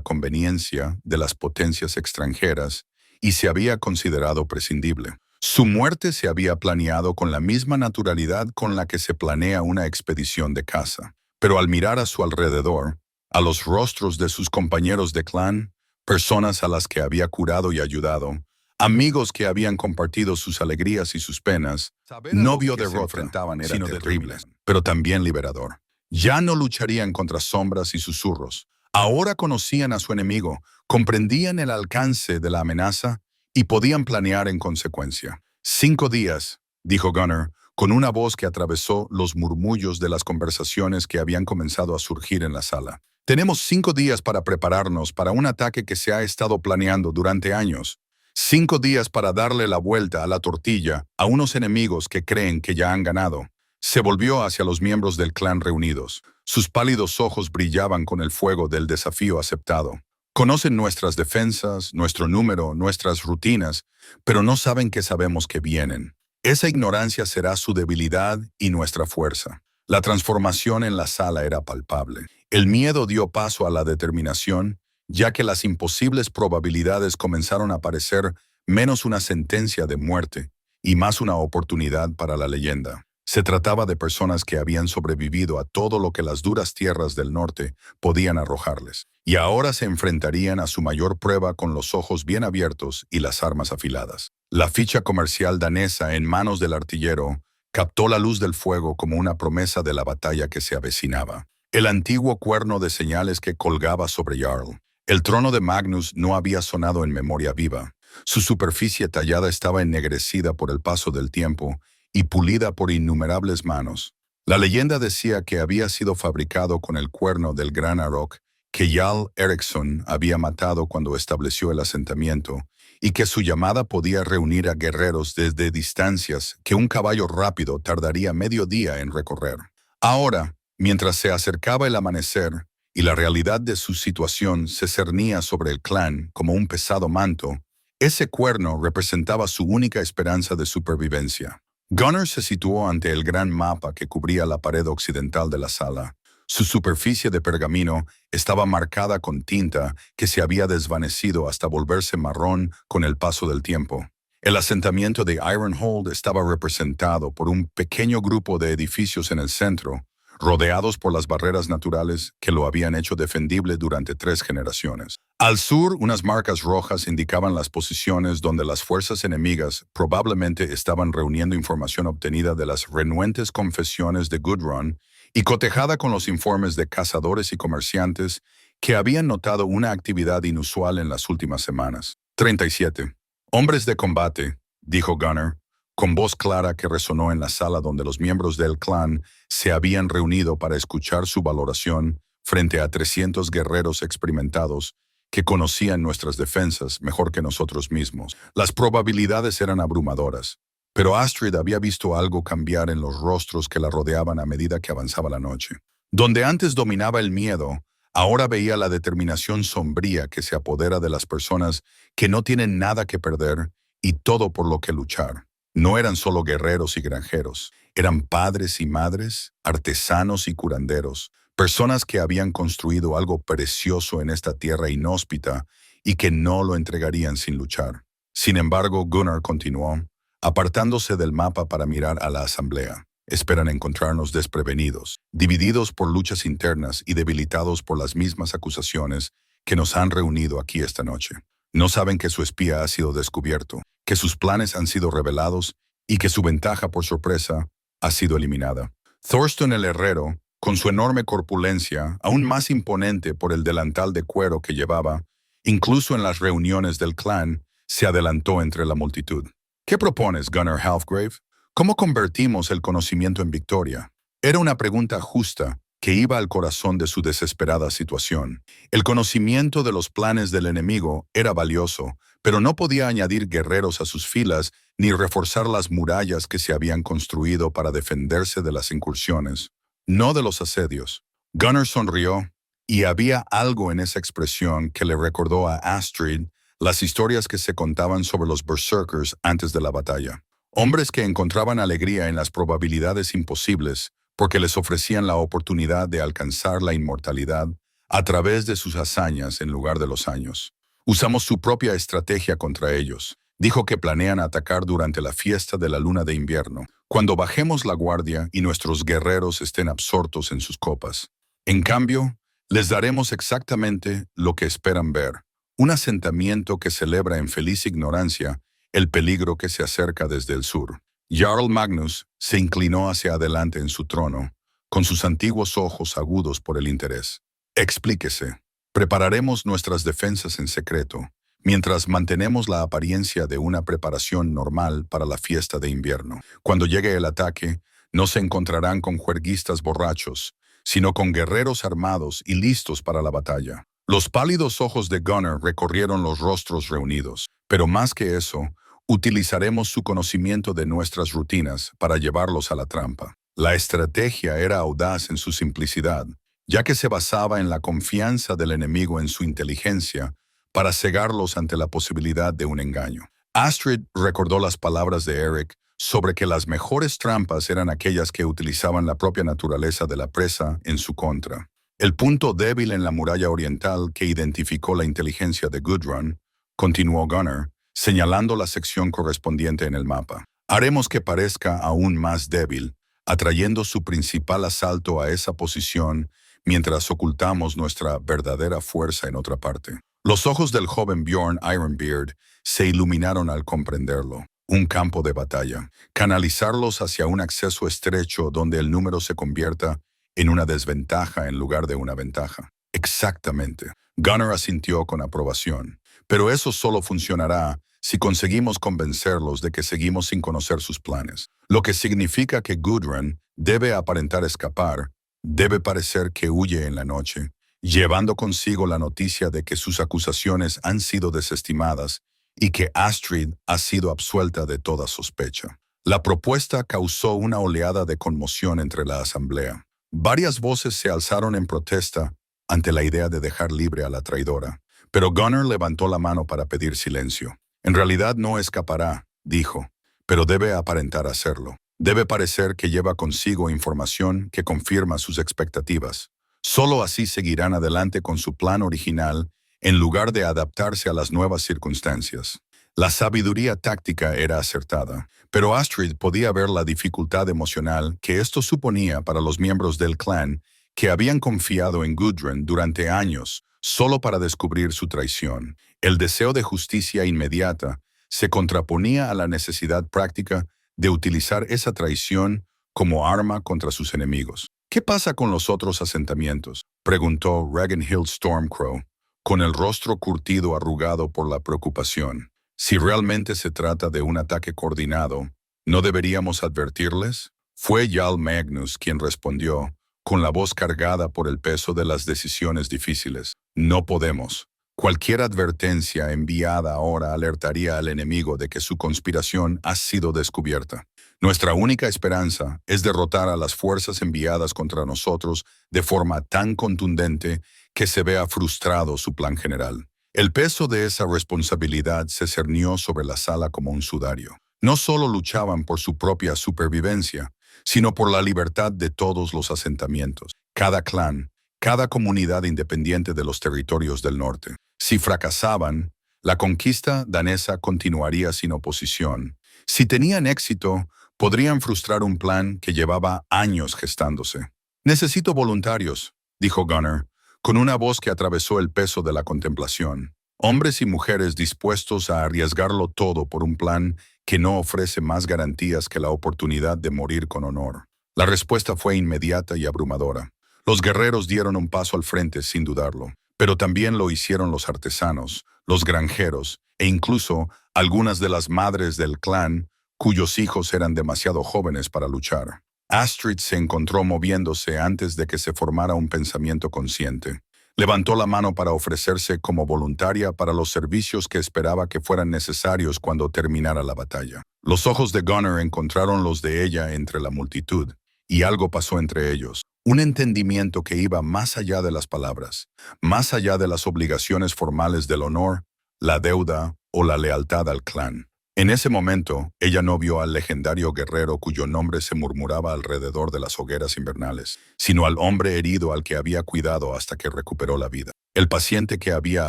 conveniencia de las potencias extranjeras y se había considerado prescindible. Su muerte se había planeado con la misma naturalidad con la que se planea una expedición de caza. Pero al mirar a su alrededor, a los rostros de sus compañeros de clan, personas a las que había curado y ayudado, amigos que habían compartido sus alegrías y sus penas, no vio derrota, sino terrible, pero también liberador. Ya no lucharían contra sombras y susurros. Ahora conocían a su enemigo, comprendían el alcance de la amenaza y podían planear en consecuencia. 5 días, dijo Gunnar, con una voz que atravesó los murmullos de las conversaciones que habían comenzado a surgir en la sala. Tenemos 5 días para prepararnos para un ataque que se ha estado planeando durante años. 5 días para darle la vuelta a la tortilla a unos enemigos que creen que ya han ganado. Se volvió hacia los miembros del clan reunidos. Sus pálidos ojos brillaban con el fuego del desafío aceptado. Conocen nuestras defensas, nuestro número, nuestras rutinas, pero no saben que sabemos que vienen. Esa ignorancia será su debilidad y nuestra fuerza. La transformación en la sala era palpable. El miedo dio paso a la determinación, ya que las imposibles probabilidades comenzaron a parecer menos una sentencia de muerte y más una oportunidad para la leyenda. Se trataba de personas que habían sobrevivido a todo lo que las duras tierras del norte podían arrojarles, y ahora se enfrentarían a su mayor prueba con los ojos bien abiertos y las armas afiladas. La ficha comercial danesa en manos del artillero captó la luz del fuego como una promesa de la batalla que se avecinaba. El antiguo cuerno de señales que colgaba sobre Jarl. El trono de Magnus no había sonado en memoria viva. Su superficie tallada estaba ennegrecida por el paso del tiempo y pulida por innumerables manos. La leyenda decía que había sido fabricado con el cuerno del gran Arok que Jarl Eriksson había matado cuando estableció el asentamiento y que su llamada podía reunir a guerreros desde distancias que un caballo rápido tardaría medio día en recorrer. Ahora, mientras se acercaba el amanecer y la realidad de su situación se cernía sobre el clan como un pesado manto, ese cuerno representaba su única esperanza de supervivencia. Gunnar se situó ante el gran mapa que cubría la pared occidental de la sala. Su superficie de pergamino estaba marcada con tinta que se había desvanecido hasta volverse marrón con el paso del tiempo. El asentamiento de Ironhold estaba representado por un pequeño grupo de edificios en el centro, rodeados por las barreras naturales que lo habían hecho defendible durante 3 generaciones. Al sur, unas marcas rojas indicaban las posiciones donde las fuerzas enemigas probablemente estaban reuniendo información obtenida de las renuentes confesiones de Gudrun y cotejada con los informes de cazadores y comerciantes que habían notado una actividad inusual en las últimas semanas. 37. Hombres de combate, dijo Gunnar, con voz clara que resonó en la sala donde los miembros del clan se habían reunido para escuchar su valoración frente a 300 guerreros experimentados que conocían nuestras defensas mejor que nosotros mismos. Las probabilidades eran abrumadoras, pero Astrid había visto algo cambiar en los rostros que la rodeaban a medida que avanzaba la noche. Donde antes dominaba el miedo, ahora veía la determinación sombría que se apodera de las personas que no tienen nada que perder y todo por lo que luchar. No eran solo guerreros y granjeros, eran padres y madres, artesanos y curanderos, personas que habían construido algo precioso en esta tierra inhóspita y que no lo entregarían sin luchar. Sin embargo, Gunnar continuó, apartándose del mapa para mirar a la asamblea. Esperan encontrarnos desprevenidos, divididos por luchas internas y debilitados por las mismas acusaciones que nos han reunido aquí esta noche. No saben que su espía ha sido descubierto, que sus planes han sido revelados y que su ventaja por sorpresa ha sido eliminada. Thorsten el herrero, con su enorme corpulencia, aún más imponente por el delantal de cuero que llevaba, incluso en las reuniones del clan, se adelantó entre la multitud. ¿Qué propones, Gunnar Halfgrave? ¿Cómo convertimos el conocimiento en victoria? Era una pregunta justa que iba al corazón de su desesperada situación. El conocimiento de los planes del enemigo era valioso, pero no podía añadir guerreros a sus filas ni reforzar las murallas que se habían construido para defenderse de las incursiones, no de los asedios. Gunnar sonrió, y había algo en esa expresión que le recordó a Astrid las historias que se contaban sobre los berserkers antes de la batalla. Hombres que encontraban alegría en las probabilidades imposibles porque les ofrecían la oportunidad de alcanzar la inmortalidad a través de sus hazañas en lugar de los años. Usamos su propia estrategia contra ellos. Dijo que planean atacar durante la fiesta de la luna de invierno, cuando bajemos la guardia y nuestros guerreros estén absortos en sus copas. En cambio, les daremos exactamente lo que esperan ver, un asentamiento que celebra en feliz ignorancia el peligro que se acerca desde el sur. Jarl Magnus se inclinó hacia adelante en su trono, con sus antiguos ojos agudos por el interés. Explíquese. Prepararemos nuestras defensas en secreto, mientras mantenemos la apariencia de una preparación normal para la fiesta de invierno. Cuando llegue el ataque, no se encontrarán con juerguistas borrachos, sino con guerreros armados y listos para la batalla. Los pálidos ojos de Gunnar recorrieron los rostros reunidos, pero más que eso, utilizaremos su conocimiento de nuestras rutinas para llevarlos a la trampa. La estrategia era audaz en su simplicidad, ya que se basaba en la confianza del enemigo en su inteligencia para cegarlos ante la posibilidad de un engaño. Astrid recordó las palabras de Eric sobre que las mejores trampas eran aquellas que utilizaban la propia naturaleza de la presa en su contra. El punto débil en la muralla oriental que identificó la inteligencia de Gudrun, continuó Gunnar, señalando la sección correspondiente en el mapa. Haremos que parezca aún más débil, atrayendo su principal asalto a esa posición mientras ocultamos nuestra verdadera fuerza en otra parte. Los ojos del joven Bjorn Ironbeard se iluminaron al comprenderlo. Un campo de batalla. Canalizarlos hacia un acceso estrecho donde el número se convierta en una desventaja en lugar de una ventaja. Exactamente. Gunnar asintió con aprobación. Pero eso solo funcionará si conseguimos convencerlos de que seguimos sin conocer sus planes. Lo que significa que Gudrun debe aparentar escapar, debe parecer que huye en la noche, llevando consigo la noticia de que sus acusaciones han sido desestimadas y que Astrid ha sido absuelta de toda sospecha. La propuesta causó una oleada de conmoción entre la asamblea. Varias voces se alzaron en protesta ante la idea de dejar libre a la traidora, pero Gunnar levantó la mano para pedir silencio. En realidad no escapará, dijo, pero debe aparentar hacerlo. Debe parecer que lleva consigo información que confirma sus expectativas. Solo así seguirán adelante con su plan original en lugar de adaptarse a las nuevas circunstancias. La sabiduría táctica era acertada, pero Astrid podía ver la dificultad emocional que esto suponía para los miembros del clan que habían confiado en Gudrun durante años solo para descubrir su traición. El deseo de justicia inmediata se contraponía a la necesidad práctica de utilizar esa traición como arma contra sus enemigos. ¿Qué pasa con los otros asentamientos?, preguntó Ragnhild Stormcrow, con el rostro curtido arrugado por la preocupación. Si realmente se trata de un ataque coordinado, ¿no deberíamos advertirles? Fue Jarl Magnus quien respondió, con la voz cargada por el peso de las decisiones difíciles. No podemos. Cualquier advertencia enviada ahora alertaría al enemigo de que su conspiración ha sido descubierta. Nuestra única esperanza es derrotar a las fuerzas enviadas contra nosotros de forma tan contundente que se vea frustrado su plan general. El peso de esa responsabilidad se cernió sobre la sala como un sudario. No solo luchaban por su propia supervivencia, sino por la libertad de todos los asentamientos, cada clan, cada comunidad independiente de los territorios del norte. Si fracasaban, la conquista danesa continuaría sin oposición. Si tenían éxito, podrían frustrar un plan que llevaba años gestándose. «Necesito voluntarios», dijo Gunnar, con una voz que atravesó el peso de la contemplación. «Hombres y mujeres dispuestos a arriesgarlo todo por un plan que no ofrece más garantías que la oportunidad de morir con honor». La respuesta fue inmediata y abrumadora. Los guerreros dieron un paso al frente sin dudarlo, pero también lo hicieron los artesanos, los granjeros e incluso algunas de las madres del clan cuyos hijos eran demasiado jóvenes para luchar. Astrid se encontró moviéndose antes de que se formara un pensamiento consciente. Levantó la mano para ofrecerse como voluntaria para los servicios que esperaba que fueran necesarios cuando terminara la batalla. Los ojos de Gunnar encontraron los de ella entre la multitud, y algo pasó entre ellos. Un entendimiento que iba más allá de las palabras, más allá de las obligaciones formales del honor, la deuda o la lealtad al clan. En ese momento, ella no vio al legendario guerrero cuyo nombre se murmuraba alrededor de las hogueras invernales, sino al hombre herido al que había cuidado hasta que recuperó la vida. El paciente que había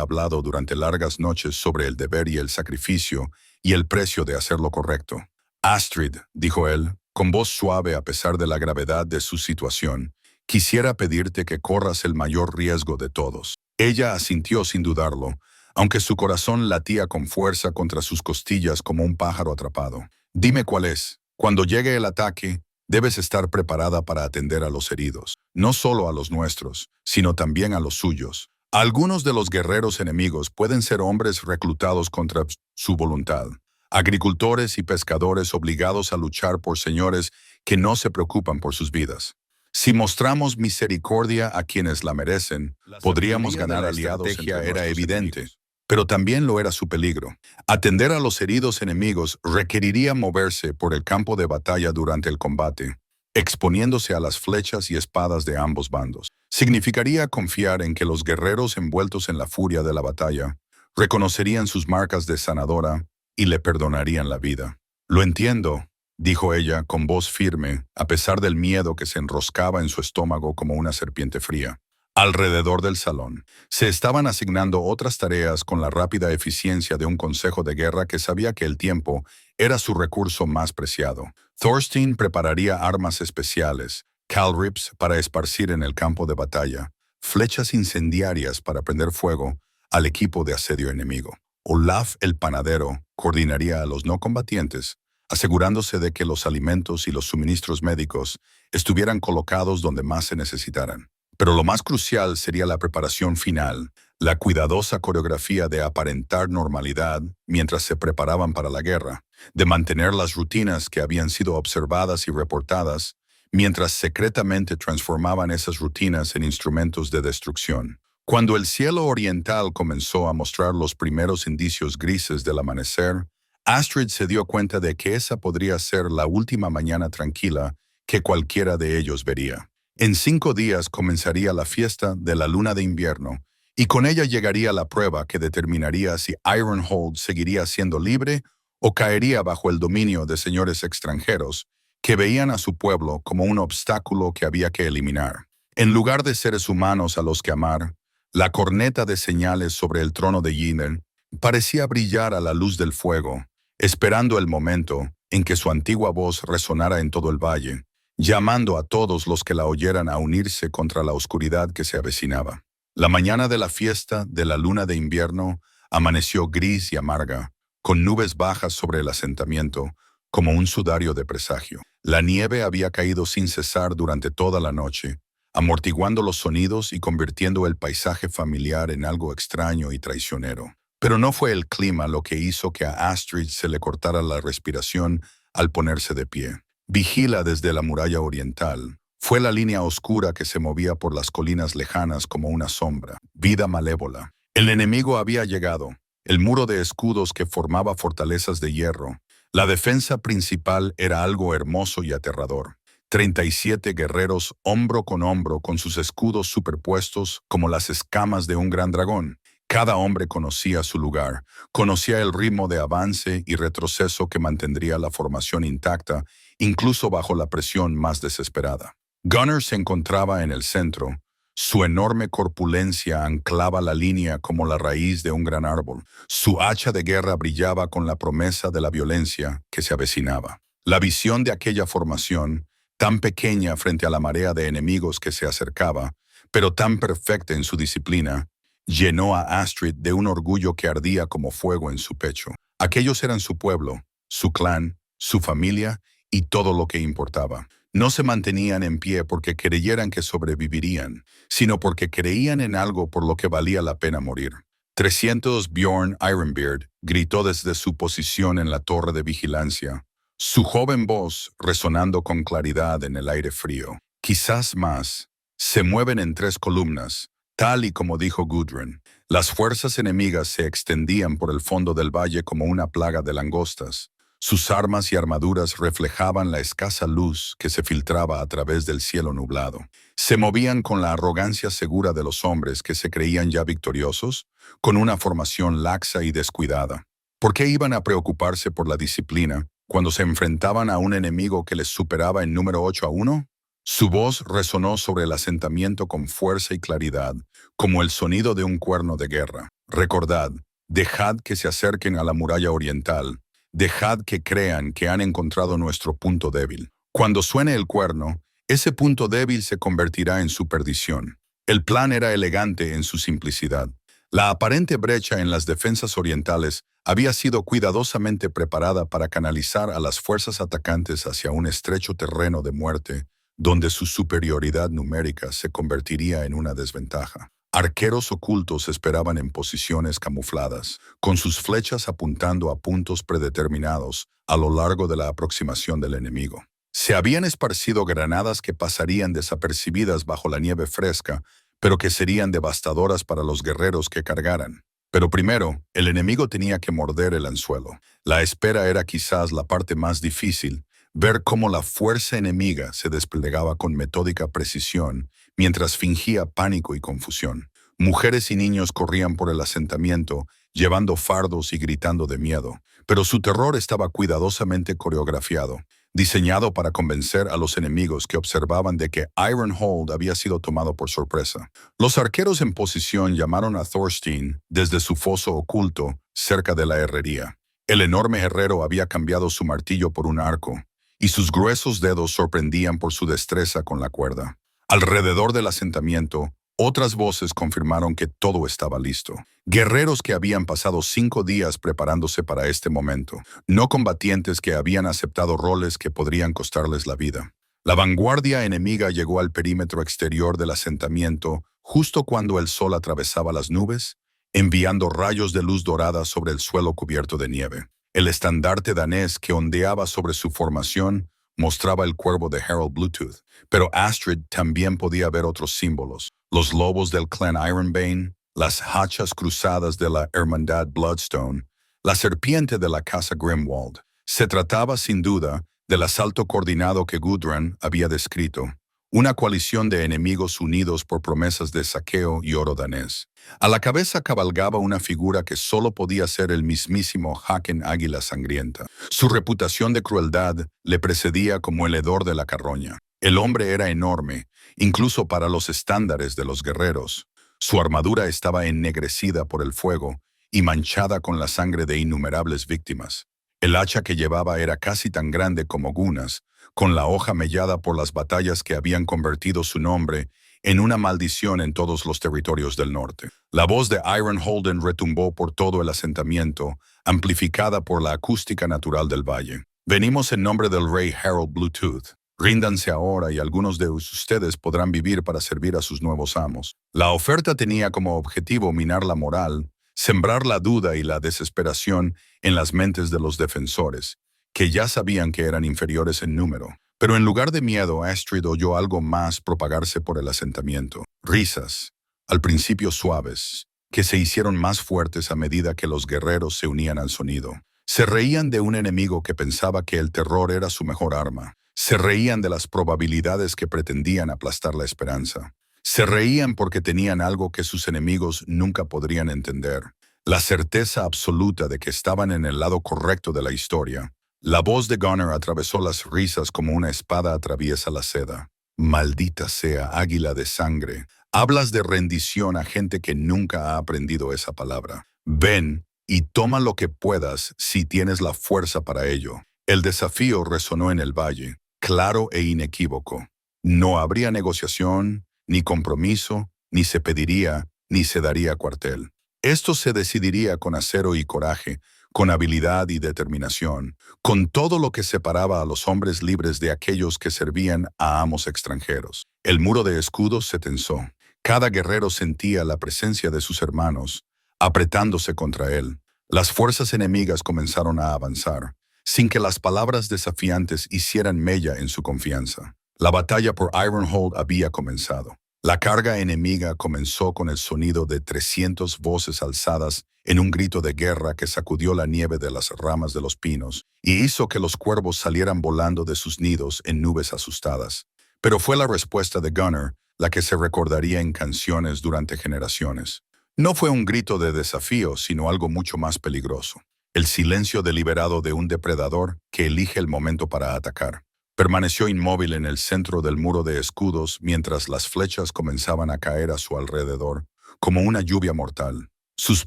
hablado durante largas noches sobre el deber y el sacrificio y el precio de hacer lo correcto. «Astrid», dijo él, con voz suave a pesar de la gravedad de su situación, «quisiera pedirte que corras el mayor riesgo de todos». Ella asintió sin dudarlo, aunque su corazón latía con fuerza contra sus costillas como un pájaro atrapado. «Dime cuál es. Cuando llegue el ataque, debes estar preparada para atender a los heridos, no solo a los nuestros, sino también a los suyos. Algunos de los guerreros enemigos pueden ser hombres reclutados contra su voluntad, agricultores y pescadores obligados a luchar por señores que no se preocupan por sus vidas. Si mostramos misericordia a quienes la merecen, podríamos ganar aliados. La estrategia era evidente, pero también lo era su peligro. Atender a los heridos enemigos requeriría moverse por el campo de batalla durante el combate, exponiéndose a las flechas y espadas de ambos bandos. Significaría confiar en que los guerreros envueltos en la furia de la batalla reconocerían sus marcas de sanadora y le perdonarían la vida. «Lo entiendo», dijo ella con voz firme, a pesar del miedo que se enroscaba en su estómago como una serpiente fría. Alrededor del salón, se estaban asignando otras tareas con la rápida eficiencia de un consejo de guerra que sabía que el tiempo era su recurso más preciado. Thorstein prepararía armas especiales, Calrips para esparcir en el campo de batalla, flechas incendiarias para prender fuego al equipo de asedio enemigo. Olaf el panadero coordinaría a los no combatientes, asegurándose de que los alimentos y los suministros médicos estuvieran colocados donde más se necesitaran. Pero lo más crucial sería la preparación final, la cuidadosa coreografía de aparentar normalidad mientras se preparaban para la guerra, de mantener las rutinas que habían sido observadas y reportadas, mientras secretamente transformaban esas rutinas en instrumentos de destrucción. Cuando el cielo oriental comenzó a mostrar los primeros indicios grises del amanecer, Astrid se dio cuenta de que esa podría ser la última mañana tranquila que cualquiera de ellos vería. En 5 días comenzaría la fiesta de la luna de invierno, y con ella llegaría la prueba que determinaría si Ironhold seguiría siendo libre o caería bajo el dominio de señores extranjeros que veían a su pueblo como un obstáculo que había que eliminar. En lugar de seres humanos a los que amar, la corneta de señales sobre el trono de Ynir parecía brillar a la luz del fuego, esperando el momento en que su antigua voz resonara en todo el valle, llamando a todos los que la oyeran a unirse contra la oscuridad que se avecinaba. La mañana de la fiesta de la luna de invierno amaneció gris y amarga, con nubes bajas sobre el asentamiento, como un sudario de presagio. La nieve había caído sin cesar durante toda la noche, amortiguando los sonidos y convirtiendo el paisaje familiar en algo extraño y traicionero. Pero no fue el clima lo que hizo que a Astrid se le cortara la respiración al ponerse de pie. Vigila desde la muralla oriental. Fue la línea oscura que se movía por las colinas lejanas como una sombra, vida malévola. El enemigo había llegado, el muro de escudos que formaba fortalezas de hierro. La defensa principal era algo hermoso y aterrador. 37 guerreros hombro con sus escudos superpuestos como las escamas de un gran dragón. Cada hombre conocía su lugar, conocía el ritmo de avance y retroceso que mantendría la formación intacta, incluso bajo la presión más desesperada. Gunnar se encontraba en el centro. Su enorme corpulencia anclaba la línea como la raíz de un gran árbol. Su hacha de guerra brillaba con la promesa de la violencia que se avecinaba. La visión de aquella formación, tan pequeña frente a la marea de enemigos que se acercaba, pero tan perfecta en su disciplina, llenó a Astrid de un orgullo que ardía como fuego en su pecho. Aquellos eran su pueblo, su clan, su familia y todo lo que importaba. No se mantenían en pie porque creyeran que sobrevivirían, sino porque creían en algo por lo que valía la pena morir. 300 Bjorn Ironbeard gritó desde su posición en la torre de vigilancia, su joven voz resonando con claridad en el aire frío. Quizás más. Se mueven en 3 columnas, tal y como dijo Gudrun. Las fuerzas enemigas se extendían por el fondo del valle como una plaga de langostas. Sus armas y armaduras reflejaban la escasa luz que se filtraba a través del cielo nublado. Se movían con la arrogancia segura de los hombres que se creían ya victoriosos, con una formación laxa y descuidada. ¿Por qué iban a preocuparse por la disciplina cuando se enfrentaban a un enemigo que les superaba en número 8-1? Su voz resonó sobre el asentamiento con fuerza y claridad, como el sonido de un cuerno de guerra. Recordad, dejad que se acerquen a la muralla oriental. Dejad que crean que han encontrado nuestro punto débil. Cuando suene el cuerno, ese punto débil se convertirá en su perdición. El plan era elegante en su simplicidad. La aparente brecha en las defensas orientales había sido cuidadosamente preparada para canalizar a las fuerzas atacantes hacia un estrecho terreno de muerte, donde su superioridad numérica se convertiría en una desventaja. Arqueros ocultos esperaban en posiciones camufladas, con sus flechas apuntando a puntos predeterminados a lo largo de la aproximación del enemigo. Se habían esparcido granadas que pasarían desapercibidas bajo la nieve fresca, pero que serían devastadoras para los guerreros que cargaran. Pero primero, el enemigo tenía que morder el anzuelo. La espera era quizás la parte más difícil, ver cómo la fuerza enemiga se desplegaba con metódica precisión, mientras fingía pánico y confusión. Mujeres y niños corrían por el asentamiento, llevando fardos y gritando de miedo, pero su terror estaba cuidadosamente coreografiado, diseñado para convencer a los enemigos que observaban de que Ironhold había sido tomado por sorpresa. Los arqueros en posición llamaron a Thorstein desde su foso oculto, cerca de la herrería. El enorme herrero había cambiado su martillo por un arco, y sus gruesos dedos sorprendían por su destreza con la cuerda. Alrededor del asentamiento, otras voces confirmaron que todo estaba listo. Guerreros que habían pasado 5 días preparándose para este momento, no combatientes que habían aceptado roles que podrían costarles la vida. La vanguardia enemiga llegó al perímetro exterior del asentamiento justo cuando el sol atravesaba las nubes, enviando rayos de luz dorada sobre el suelo cubierto de nieve. El estandarte danés que ondeaba sobre su formación mostraba el cuervo de Harold Bluetooth, pero Astrid también podía ver otros símbolos. los lobos del clan Ironbane, las hachas cruzadas de la Hermandad Bloodstone, la serpiente de la casa Grimwald. Se trataba, sin duda, del asalto coordinado que Gudrun había descrito, una coalición de enemigos unidos por promesas de saqueo y oro danés. A la cabeza cabalgaba una figura que solo podía ser el mismísimo Haken Águila Sangrienta. Su reputación de crueldad le precedía como el hedor de la carroña. El hombre era enorme, incluso para los estándares de los guerreros. Su armadura estaba ennegrecida por el fuego y manchada con la sangre de innumerables víctimas. El hacha que llevaba era casi tan grande como Gunnar's, con la hoja mellada por las batallas que habían convertido su nombre en una maldición en todos los territorios del norte. La voz de Ironholden retumbó por todo el asentamiento, amplificada por la acústica natural del valle. Venimos en nombre del rey Harold Bluetooth. Ríndanse ahora y algunos de ustedes podrán vivir para servir a sus nuevos amos. La oferta tenía como objetivo minar la moral, sembrar la duda y la desesperación en las mentes de los defensores, que ya sabían que eran inferiores en número. Pero en lugar de miedo, Astrid oyó algo más propagarse por el asentamiento. Risas, al principio suaves, que se hicieron más fuertes a medida que los guerreros se unían al sonido. Se reían de un enemigo que pensaba que el terror era su mejor arma. Se reían de las probabilidades que pretendían aplastar la esperanza. Se reían porque tenían algo que sus enemigos nunca podrían entender, la certeza absoluta de que estaban en el lado correcto de la historia. La voz de Gunnar atravesó las risas como una espada atraviesa la seda. Maldita sea, águila de sangre. Hablas de rendición a gente que nunca ha aprendido esa palabra. Ven y toma lo que puedas si tienes la fuerza para ello. El desafío resonó en el valle, claro e inequívoco. No habría negociación, ni compromiso, ni se pediría, ni se daría cuartel. Esto se decidiría con acero y coraje, con habilidad y determinación, con todo lo que separaba a los hombres libres de aquellos que servían a amos extranjeros. El muro de escudos se tensó. Cada guerrero sentía la presencia de sus hermanos, apretándose contra él. Las fuerzas enemigas comenzaron a avanzar, sin que las palabras desafiantes hicieran mella en su confianza. La batalla por Ironhold había comenzado. La carga enemiga comenzó con el sonido de 300 voces alzadas en un grito de guerra que sacudió la nieve de las ramas de los pinos y hizo que los cuervos salieran volando de sus nidos en nubes asustadas. Pero fue la respuesta de Gunnar la que se recordaría en canciones durante generaciones. No fue un grito de desafío, sino algo mucho más peligroso. El silencio deliberado de un depredador que elige el momento para atacar. Permaneció inmóvil en el centro del muro de escudos mientras las flechas comenzaban a caer a su alrededor, como una lluvia mortal. Sus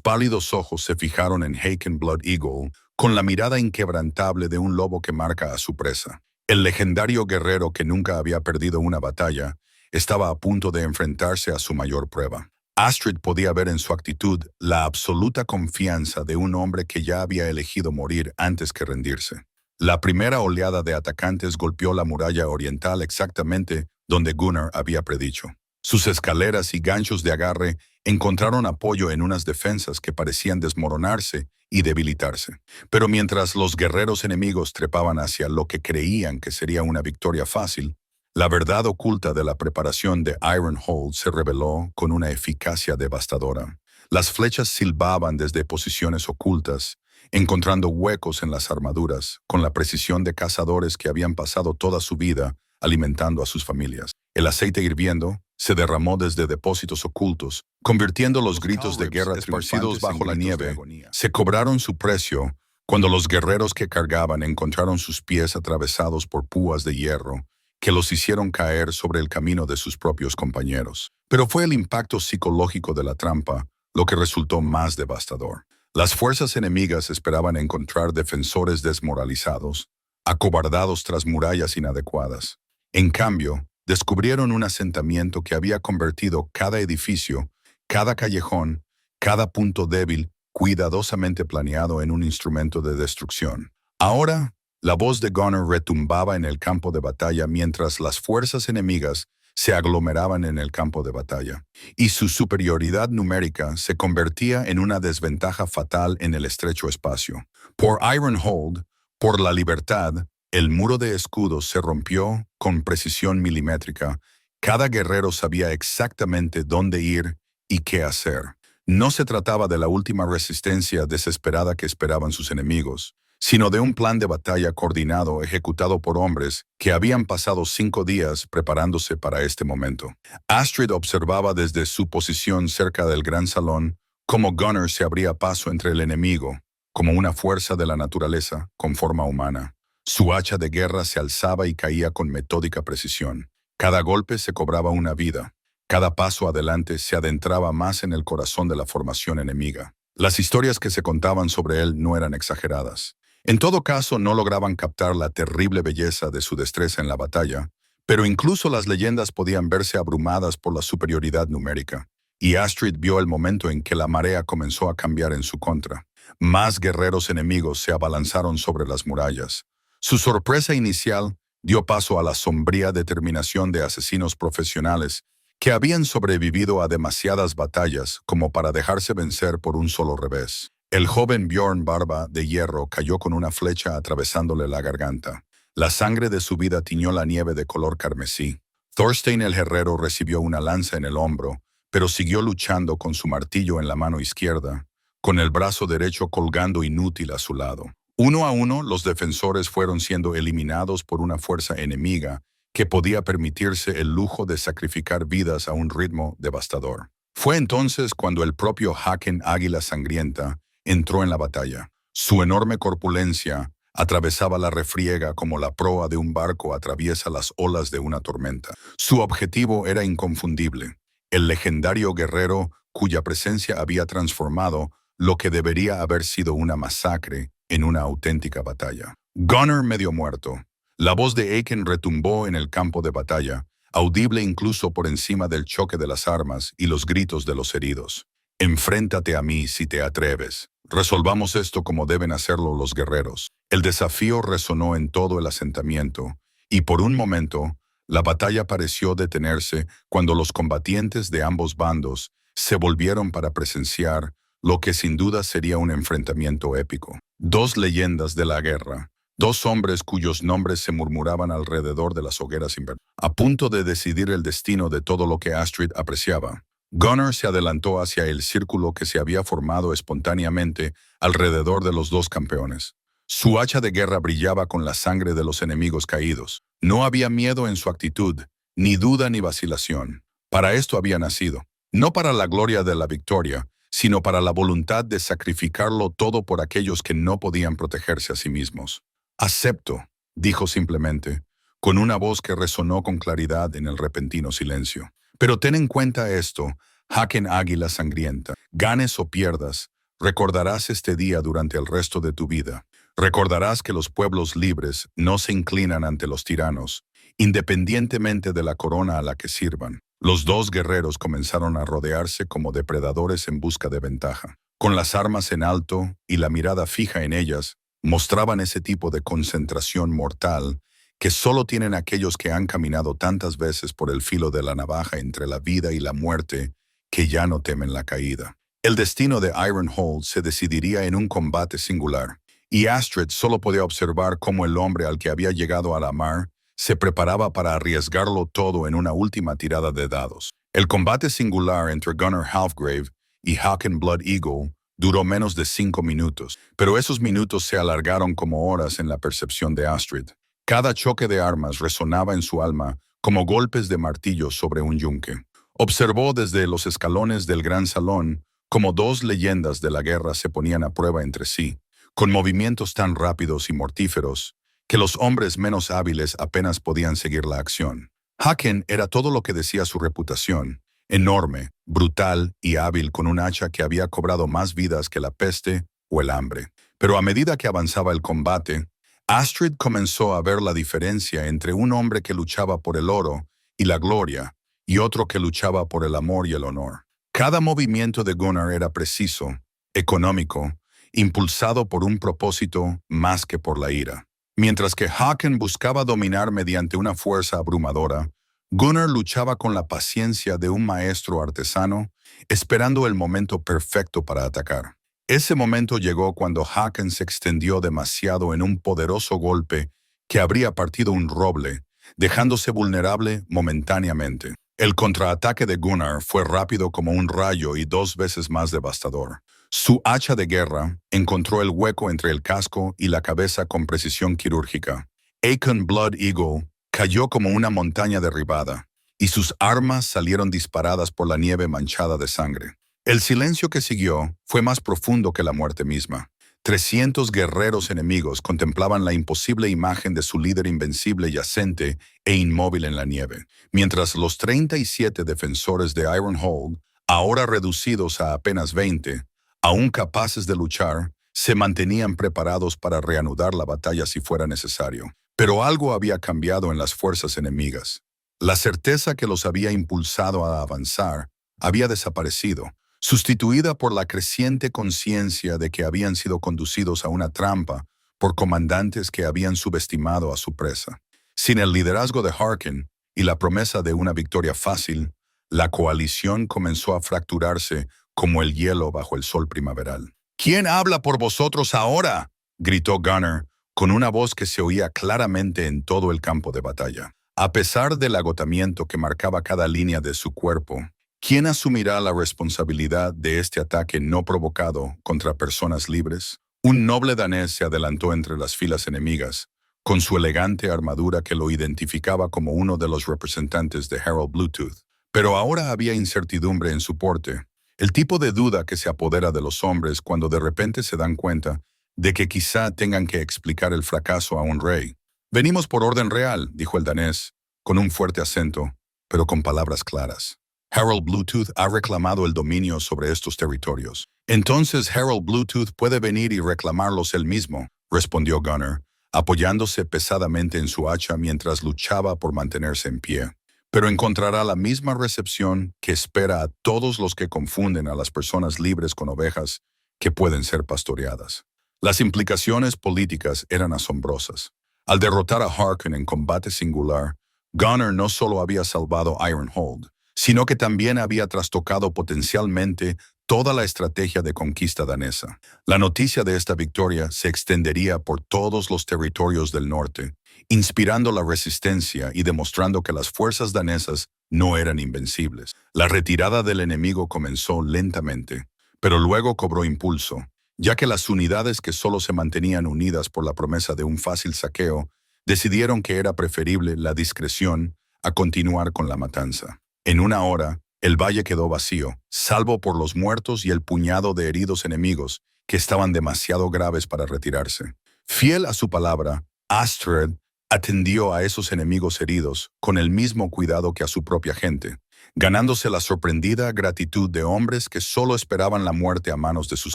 pálidos ojos se fijaron en Haken Blood Eagle, con la mirada inquebrantable de un lobo que marca a su presa. El legendario guerrero que nunca había perdido una batalla estaba a punto de enfrentarse a su mayor prueba. Astrid podía ver en su actitud la absoluta confianza de un hombre que ya había elegido morir antes que rendirse. La primera oleada de atacantes golpeó la muralla oriental exactamente donde Gunnar había predicho. Sus escaleras y ganchos de agarre encontraron apoyo en unas defensas que parecían desmoronarse y debilitarse. Pero mientras los guerreros enemigos trepaban hacia lo que creían que sería una victoria fácil, la verdad oculta de la preparación de Ironhold se reveló con una eficacia devastadora. Las flechas silbaban desde posiciones ocultas, encontrando huecos en las armaduras, con la precisión de cazadores que habían pasado toda su vida alimentando a sus familias. El aceite hirviendo se derramó desde depósitos ocultos, convirtiendo los gritos de guerra esparcidos bajo la nieve. Se cobraron su precio cuando los guerreros que cargaban encontraron sus pies atravesados por púas de hierro que los hicieron caer sobre el camino de sus propios compañeros. Pero fue el impacto psicológico de la trampa lo que resultó más devastador. Las fuerzas enemigas esperaban encontrar defensores desmoralizados, acobardados tras murallas inadecuadas. En cambio, descubrieron un asentamiento que había convertido cada edificio, cada callejón, cada punto débil, cuidadosamente planeado en un instrumento de destrucción. Ahora, la voz de Gunnar retumbaba en el campo de batalla mientras las fuerzas enemigas se aglomeraban en el campo de batalla, y su superioridad numérica se convertía en una desventaja fatal en el estrecho espacio. Por Ironhold, por la libertad, el muro de escudos se rompió con precisión milimétrica, Cada guerrero sabía exactamente dónde ir y qué hacer. No se trataba de la última resistencia desesperada que esperaban sus enemigos, sino de un plan de batalla coordinado ejecutado por hombres que habían pasado 5 días preparándose para este momento. Astrid observaba desde su posición cerca del gran salón cómo Gunnar se abría paso entre el enemigo, como una fuerza de la naturaleza con forma humana. Su hacha de guerra se alzaba y caía con metódica precisión. Cada golpe se cobraba una vida. Cada paso adelante se adentraba más en el corazón de la formación enemiga. Las historias que se contaban sobre él no eran exageradas. En todo caso, no lograban captar la terrible belleza de su destreza en la batalla, pero incluso las leyendas podían verse abrumadas por la superioridad numérica. Y Astrid vio el momento en que la marea comenzó a cambiar en su contra. Más guerreros enemigos se abalanzaron sobre las murallas. Su sorpresa inicial dio paso a la sombría determinación de asesinos profesionales que habían sobrevivido a demasiadas batallas como para dejarse vencer por un solo revés. El joven Bjorn Barba de Hierro cayó con una flecha atravesándole la garganta. La sangre de su vida tiñó la nieve de color carmesí. Thorstein el herrero recibió una lanza en el hombro, pero siguió luchando con su martillo en la mano izquierda, con el brazo derecho colgando inútil a su lado. Uno a uno, los defensores fueron siendo eliminados por una fuerza enemiga que podía permitirse el lujo de sacrificar vidas a un ritmo devastador. Fue entonces cuando el propio Haken Águila Sangrienta entró en la batalla. Su enorme corpulencia atravesaba la refriega como la proa de un barco atraviesa las olas de una tormenta. Su objetivo era inconfundible: el legendario guerrero cuya presencia había transformado lo que debería haber sido una masacre en una auténtica batalla. Gunnar medio muerto. La voz de Aiken retumbó en el campo de batalla, audible incluso por encima del choque de las armas y los gritos de los heridos. Enfréntate a mí si te atreves. Resolvamos esto como deben hacerlo los guerreros. El desafío resonó en todo el asentamiento, y por un momento, la batalla pareció detenerse cuando los combatientes de ambos bandos se volvieron para presenciar lo que sin duda sería un enfrentamiento épico. Dos leyendas de la guerra. Dos hombres cuyos nombres se murmuraban alrededor de las hogueras invernadas, a punto de decidir el destino de todo lo que Astrid apreciaba. Gunnar se adelantó hacia el círculo que se había formado espontáneamente alrededor de los dos campeones. Su hacha de guerra brillaba con la sangre de los enemigos caídos. No había miedo en su actitud, ni duda ni vacilación. Para esto había nacido, no para la gloria de la victoria, sino para la voluntad de sacrificarlo todo por aquellos que no podían protegerse a sí mismos. «Acepto», dijo simplemente, con una voz que resonó con claridad en el repentino silencio. «Pero ten en cuenta esto, Haken Águila Sangrienta. Ganes o pierdas, recordarás este día durante el resto de tu vida. Recordarás que los pueblos libres no se inclinan ante los tiranos, independientemente de la corona a la que sirvan». Los dos guerreros comenzaron a rodearse como depredadores en busca de ventaja. Con las armas en alto y la mirada fija en ellas, mostraban ese tipo de concentración mortal que solo tienen aquellos que han caminado tantas veces por el filo de la navaja entre la vida y la muerte que ya no temen la caída. El destino de Ironhold se decidiría en un combate singular, y Astrid solo podía observar cómo el hombre al que había llegado a la mar se preparaba para arriesgarlo todo en una última tirada de dados. El combate singular entre Gunnar Halfgrave y Haken Blood Eagle duró menos de 5 minutos, pero esos minutos se alargaron como horas en la percepción de Astrid. Cada choque de armas resonaba en su alma como golpes de martillo sobre un yunque. Observó desde los escalones del gran salón como dos leyendas de la guerra se ponían a prueba entre sí, con movimientos tan rápidos y mortíferos que los hombres menos hábiles apenas podían seguir la acción. Haken era todo lo que decía su reputación: enorme, brutal y hábil, con un hacha que había cobrado más vidas que la peste o el hambre. Pero a medida que avanzaba el combate, Astrid comenzó a ver la diferencia entre un hombre que luchaba por el oro y la gloria y otro que luchaba por el amor y el honor. Cada movimiento de Gunnar era preciso, económico, impulsado por un propósito más que por la ira. Mientras que Haken buscaba dominar mediante una fuerza abrumadora, Gunnar luchaba con la paciencia de un maestro artesano, esperando el momento perfecto para atacar. Ese momento llegó cuando Haken se extendió demasiado en un poderoso golpe que habría partido un roble, dejándose vulnerable momentáneamente. El contraataque de Gunnar fue rápido como un rayo y 2 veces más devastador. Su hacha de guerra encontró el hueco entre el casco y la cabeza con precisión quirúrgica. Akon Blood Eagle cayó como una montaña derribada, y sus armas salieron disparadas por la nieve manchada de sangre. El silencio que siguió fue más profundo que la muerte misma. 300 guerreros enemigos contemplaban la imposible imagen de su líder invencible yacente e inmóvil en la nieve, mientras los 37 defensores de Ironhold, ahora reducidos a apenas 20, aún capaces de luchar, se mantenían preparados para reanudar la batalla si fuera necesario. Pero algo había cambiado en las fuerzas enemigas. La certeza que los había impulsado a avanzar había desaparecido, sustituida por la creciente conciencia de que habían sido conducidos a una trampa por comandantes que habían subestimado a su presa. Sin el liderazgo de Harkin y la promesa de una victoria fácil, la coalición comenzó a fracturarse como el hielo bajo el sol primaveral. «¿Quién habla por vosotros ahora?», gritó Gunnar, con una voz que se oía claramente en todo el campo de batalla. A pesar del agotamiento que marcaba cada línea de su cuerpo, ¿quién asumirá la responsabilidad de este ataque no provocado contra personas libres? Un noble danés se adelantó entre las filas enemigas, con su elegante armadura que lo identificaba como uno de los representantes de Harald Bluetooth. Pero ahora había incertidumbre en su porte, el tipo de duda que se apodera de los hombres cuando de repente se dan cuenta de que quizá tengan que explicar el fracaso a un rey. «Venimos por orden real», dijo el danés, con un fuerte acento, pero con palabras claras. «Harald Bluetooth ha reclamado el dominio sobre estos territorios. Entonces Harald Bluetooth puede venir y reclamarlos él mismo», respondió Gunnar, apoyándose pesadamente en su hacha mientras luchaba por mantenerse en pie. «Pero encontrará la misma recepción que espera a todos los que confunden a las personas libres con ovejas que pueden ser pastoreadas». Las implicaciones políticas eran asombrosas. Al derrotar a Harkin en combate singular, Gunnar no solo había salvado Ironhold, sino que también había trastocado potencialmente toda la estrategia de conquista danesa. La noticia de esta victoria se extendería por todos los territorios del norte, inspirando la resistencia y demostrando que las fuerzas danesas no eran invencibles. La retirada del enemigo comenzó lentamente, pero luego cobró impulso, ya que las unidades que solo se mantenían unidas por la promesa de un fácil saqueo decidieron que era preferible la discreción a continuar con la matanza. En una hora, el valle quedó vacío, salvo por los muertos y el puñado de heridos enemigos que estaban demasiado graves para retirarse. Fiel a su palabra, Astrid atendió a esos enemigos heridos con el mismo cuidado que a su propia gente, ganándose la sorprendida gratitud de hombres que solo esperaban la muerte a manos de sus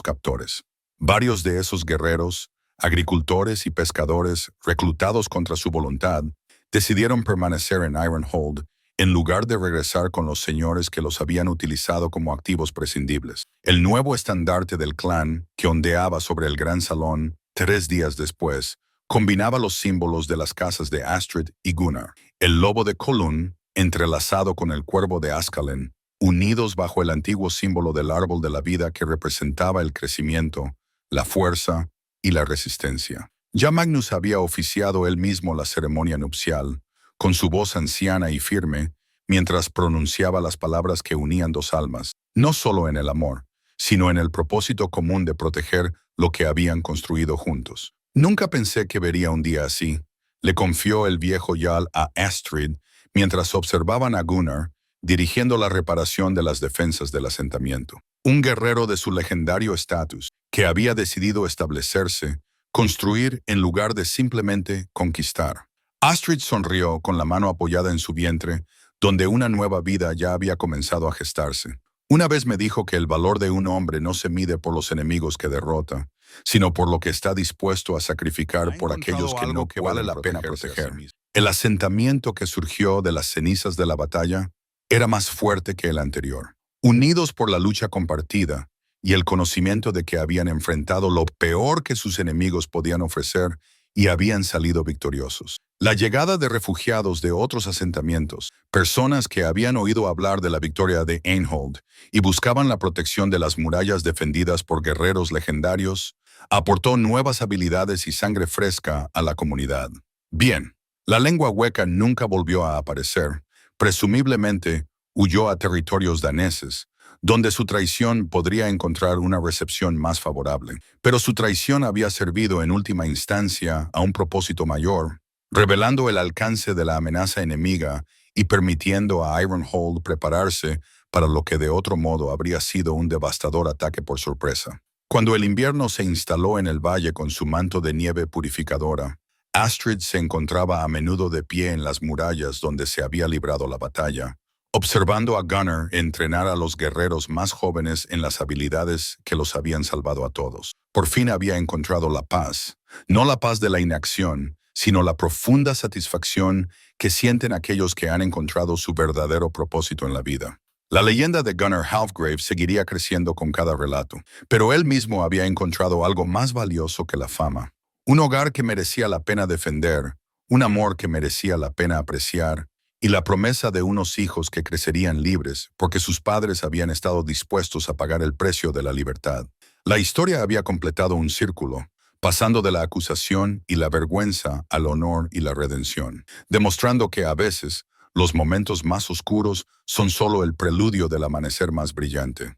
captores. Varios de esos guerreros, agricultores y pescadores reclutados contra su voluntad, decidieron permanecer en Ironhold en lugar de regresar con los señores que los habían utilizado como activos prescindibles. El nuevo estandarte del clan, que ondeaba sobre el gran salón 3 días después, combinaba los símbolos de las casas de Astrid y Gunnar. El lobo de Kolun, entrelazado con el cuervo de Askalen, unidos bajo el antiguo símbolo del árbol de la vida que representaba el crecimiento, la fuerza y la resistencia. Ya Magnus había oficiado él mismo la ceremonia nupcial, con su voz anciana y firme, mientras pronunciaba las palabras que unían dos almas, no solo en el amor, sino en el propósito común de proteger lo que habían construido juntos. «Nunca pensé que vería un día así», le confió el viejo Jarl a Astrid, mientras observaban a Gunnar dirigiendo la reparación de las defensas del asentamiento. Un guerrero de su legendario estatus, que había decidido establecerse, construir en lugar de simplemente conquistar. Astrid sonrió con la mano apoyada en su vientre, donde una nueva vida ya había comenzado a gestarse. «Una vez me dijo que el valor de un hombre no se mide por los enemigos que derrota, sino por lo que está dispuesto a sacrificar por aquellos que no vale la pena proteger». El asentamiento que surgió de las cenizas de la batalla era más fuerte que el anterior. Unidos por la lucha compartida y el conocimiento de que habían enfrentado lo peor que sus enemigos podían ofrecer y habían salido victoriosos. La llegada de refugiados de otros asentamientos, personas que habían oído hablar de la victoria de Einhold y buscaban la protección de las murallas defendidas por guerreros legendarios, aportó nuevas habilidades y sangre fresca a la comunidad. Bien, La lengua hueca nunca volvió a aparecer. Presumiblemente, huyó a territorios daneses, donde su traición podría encontrar una recepción más favorable. Pero su traición había servido en última instancia a un propósito mayor, revelando el alcance de la amenaza enemiga y permitiendo a Ironhold prepararse para lo que de otro modo habría sido un devastador ataque por sorpresa. Cuando el invierno se instaló en el valle con su manto de nieve purificadora, Astrid se encontraba a menudo de pie en las murallas donde se había librado la batalla, observando a Gunnar entrenar a los guerreros más jóvenes en las habilidades que los habían salvado a todos. Por fin había encontrado la paz, no la paz de la inacción, sino la profunda satisfacción que sienten aquellos que han encontrado su verdadero propósito en la vida. La leyenda de Gunnar Halfgrave seguiría creciendo con cada relato, pero él mismo había encontrado algo más valioso que la fama. Un hogar que merecía la pena defender, un amor que merecía la pena apreciar, y la promesa de unos hijos que crecerían libres porque sus padres habían estado dispuestos a pagar el precio de la libertad. La historia había completado un círculo, pasando de la acusación y la vergüenza al honor y la redención, demostrando que a veces los momentos más oscuros son solo el preludio del amanecer más brillante.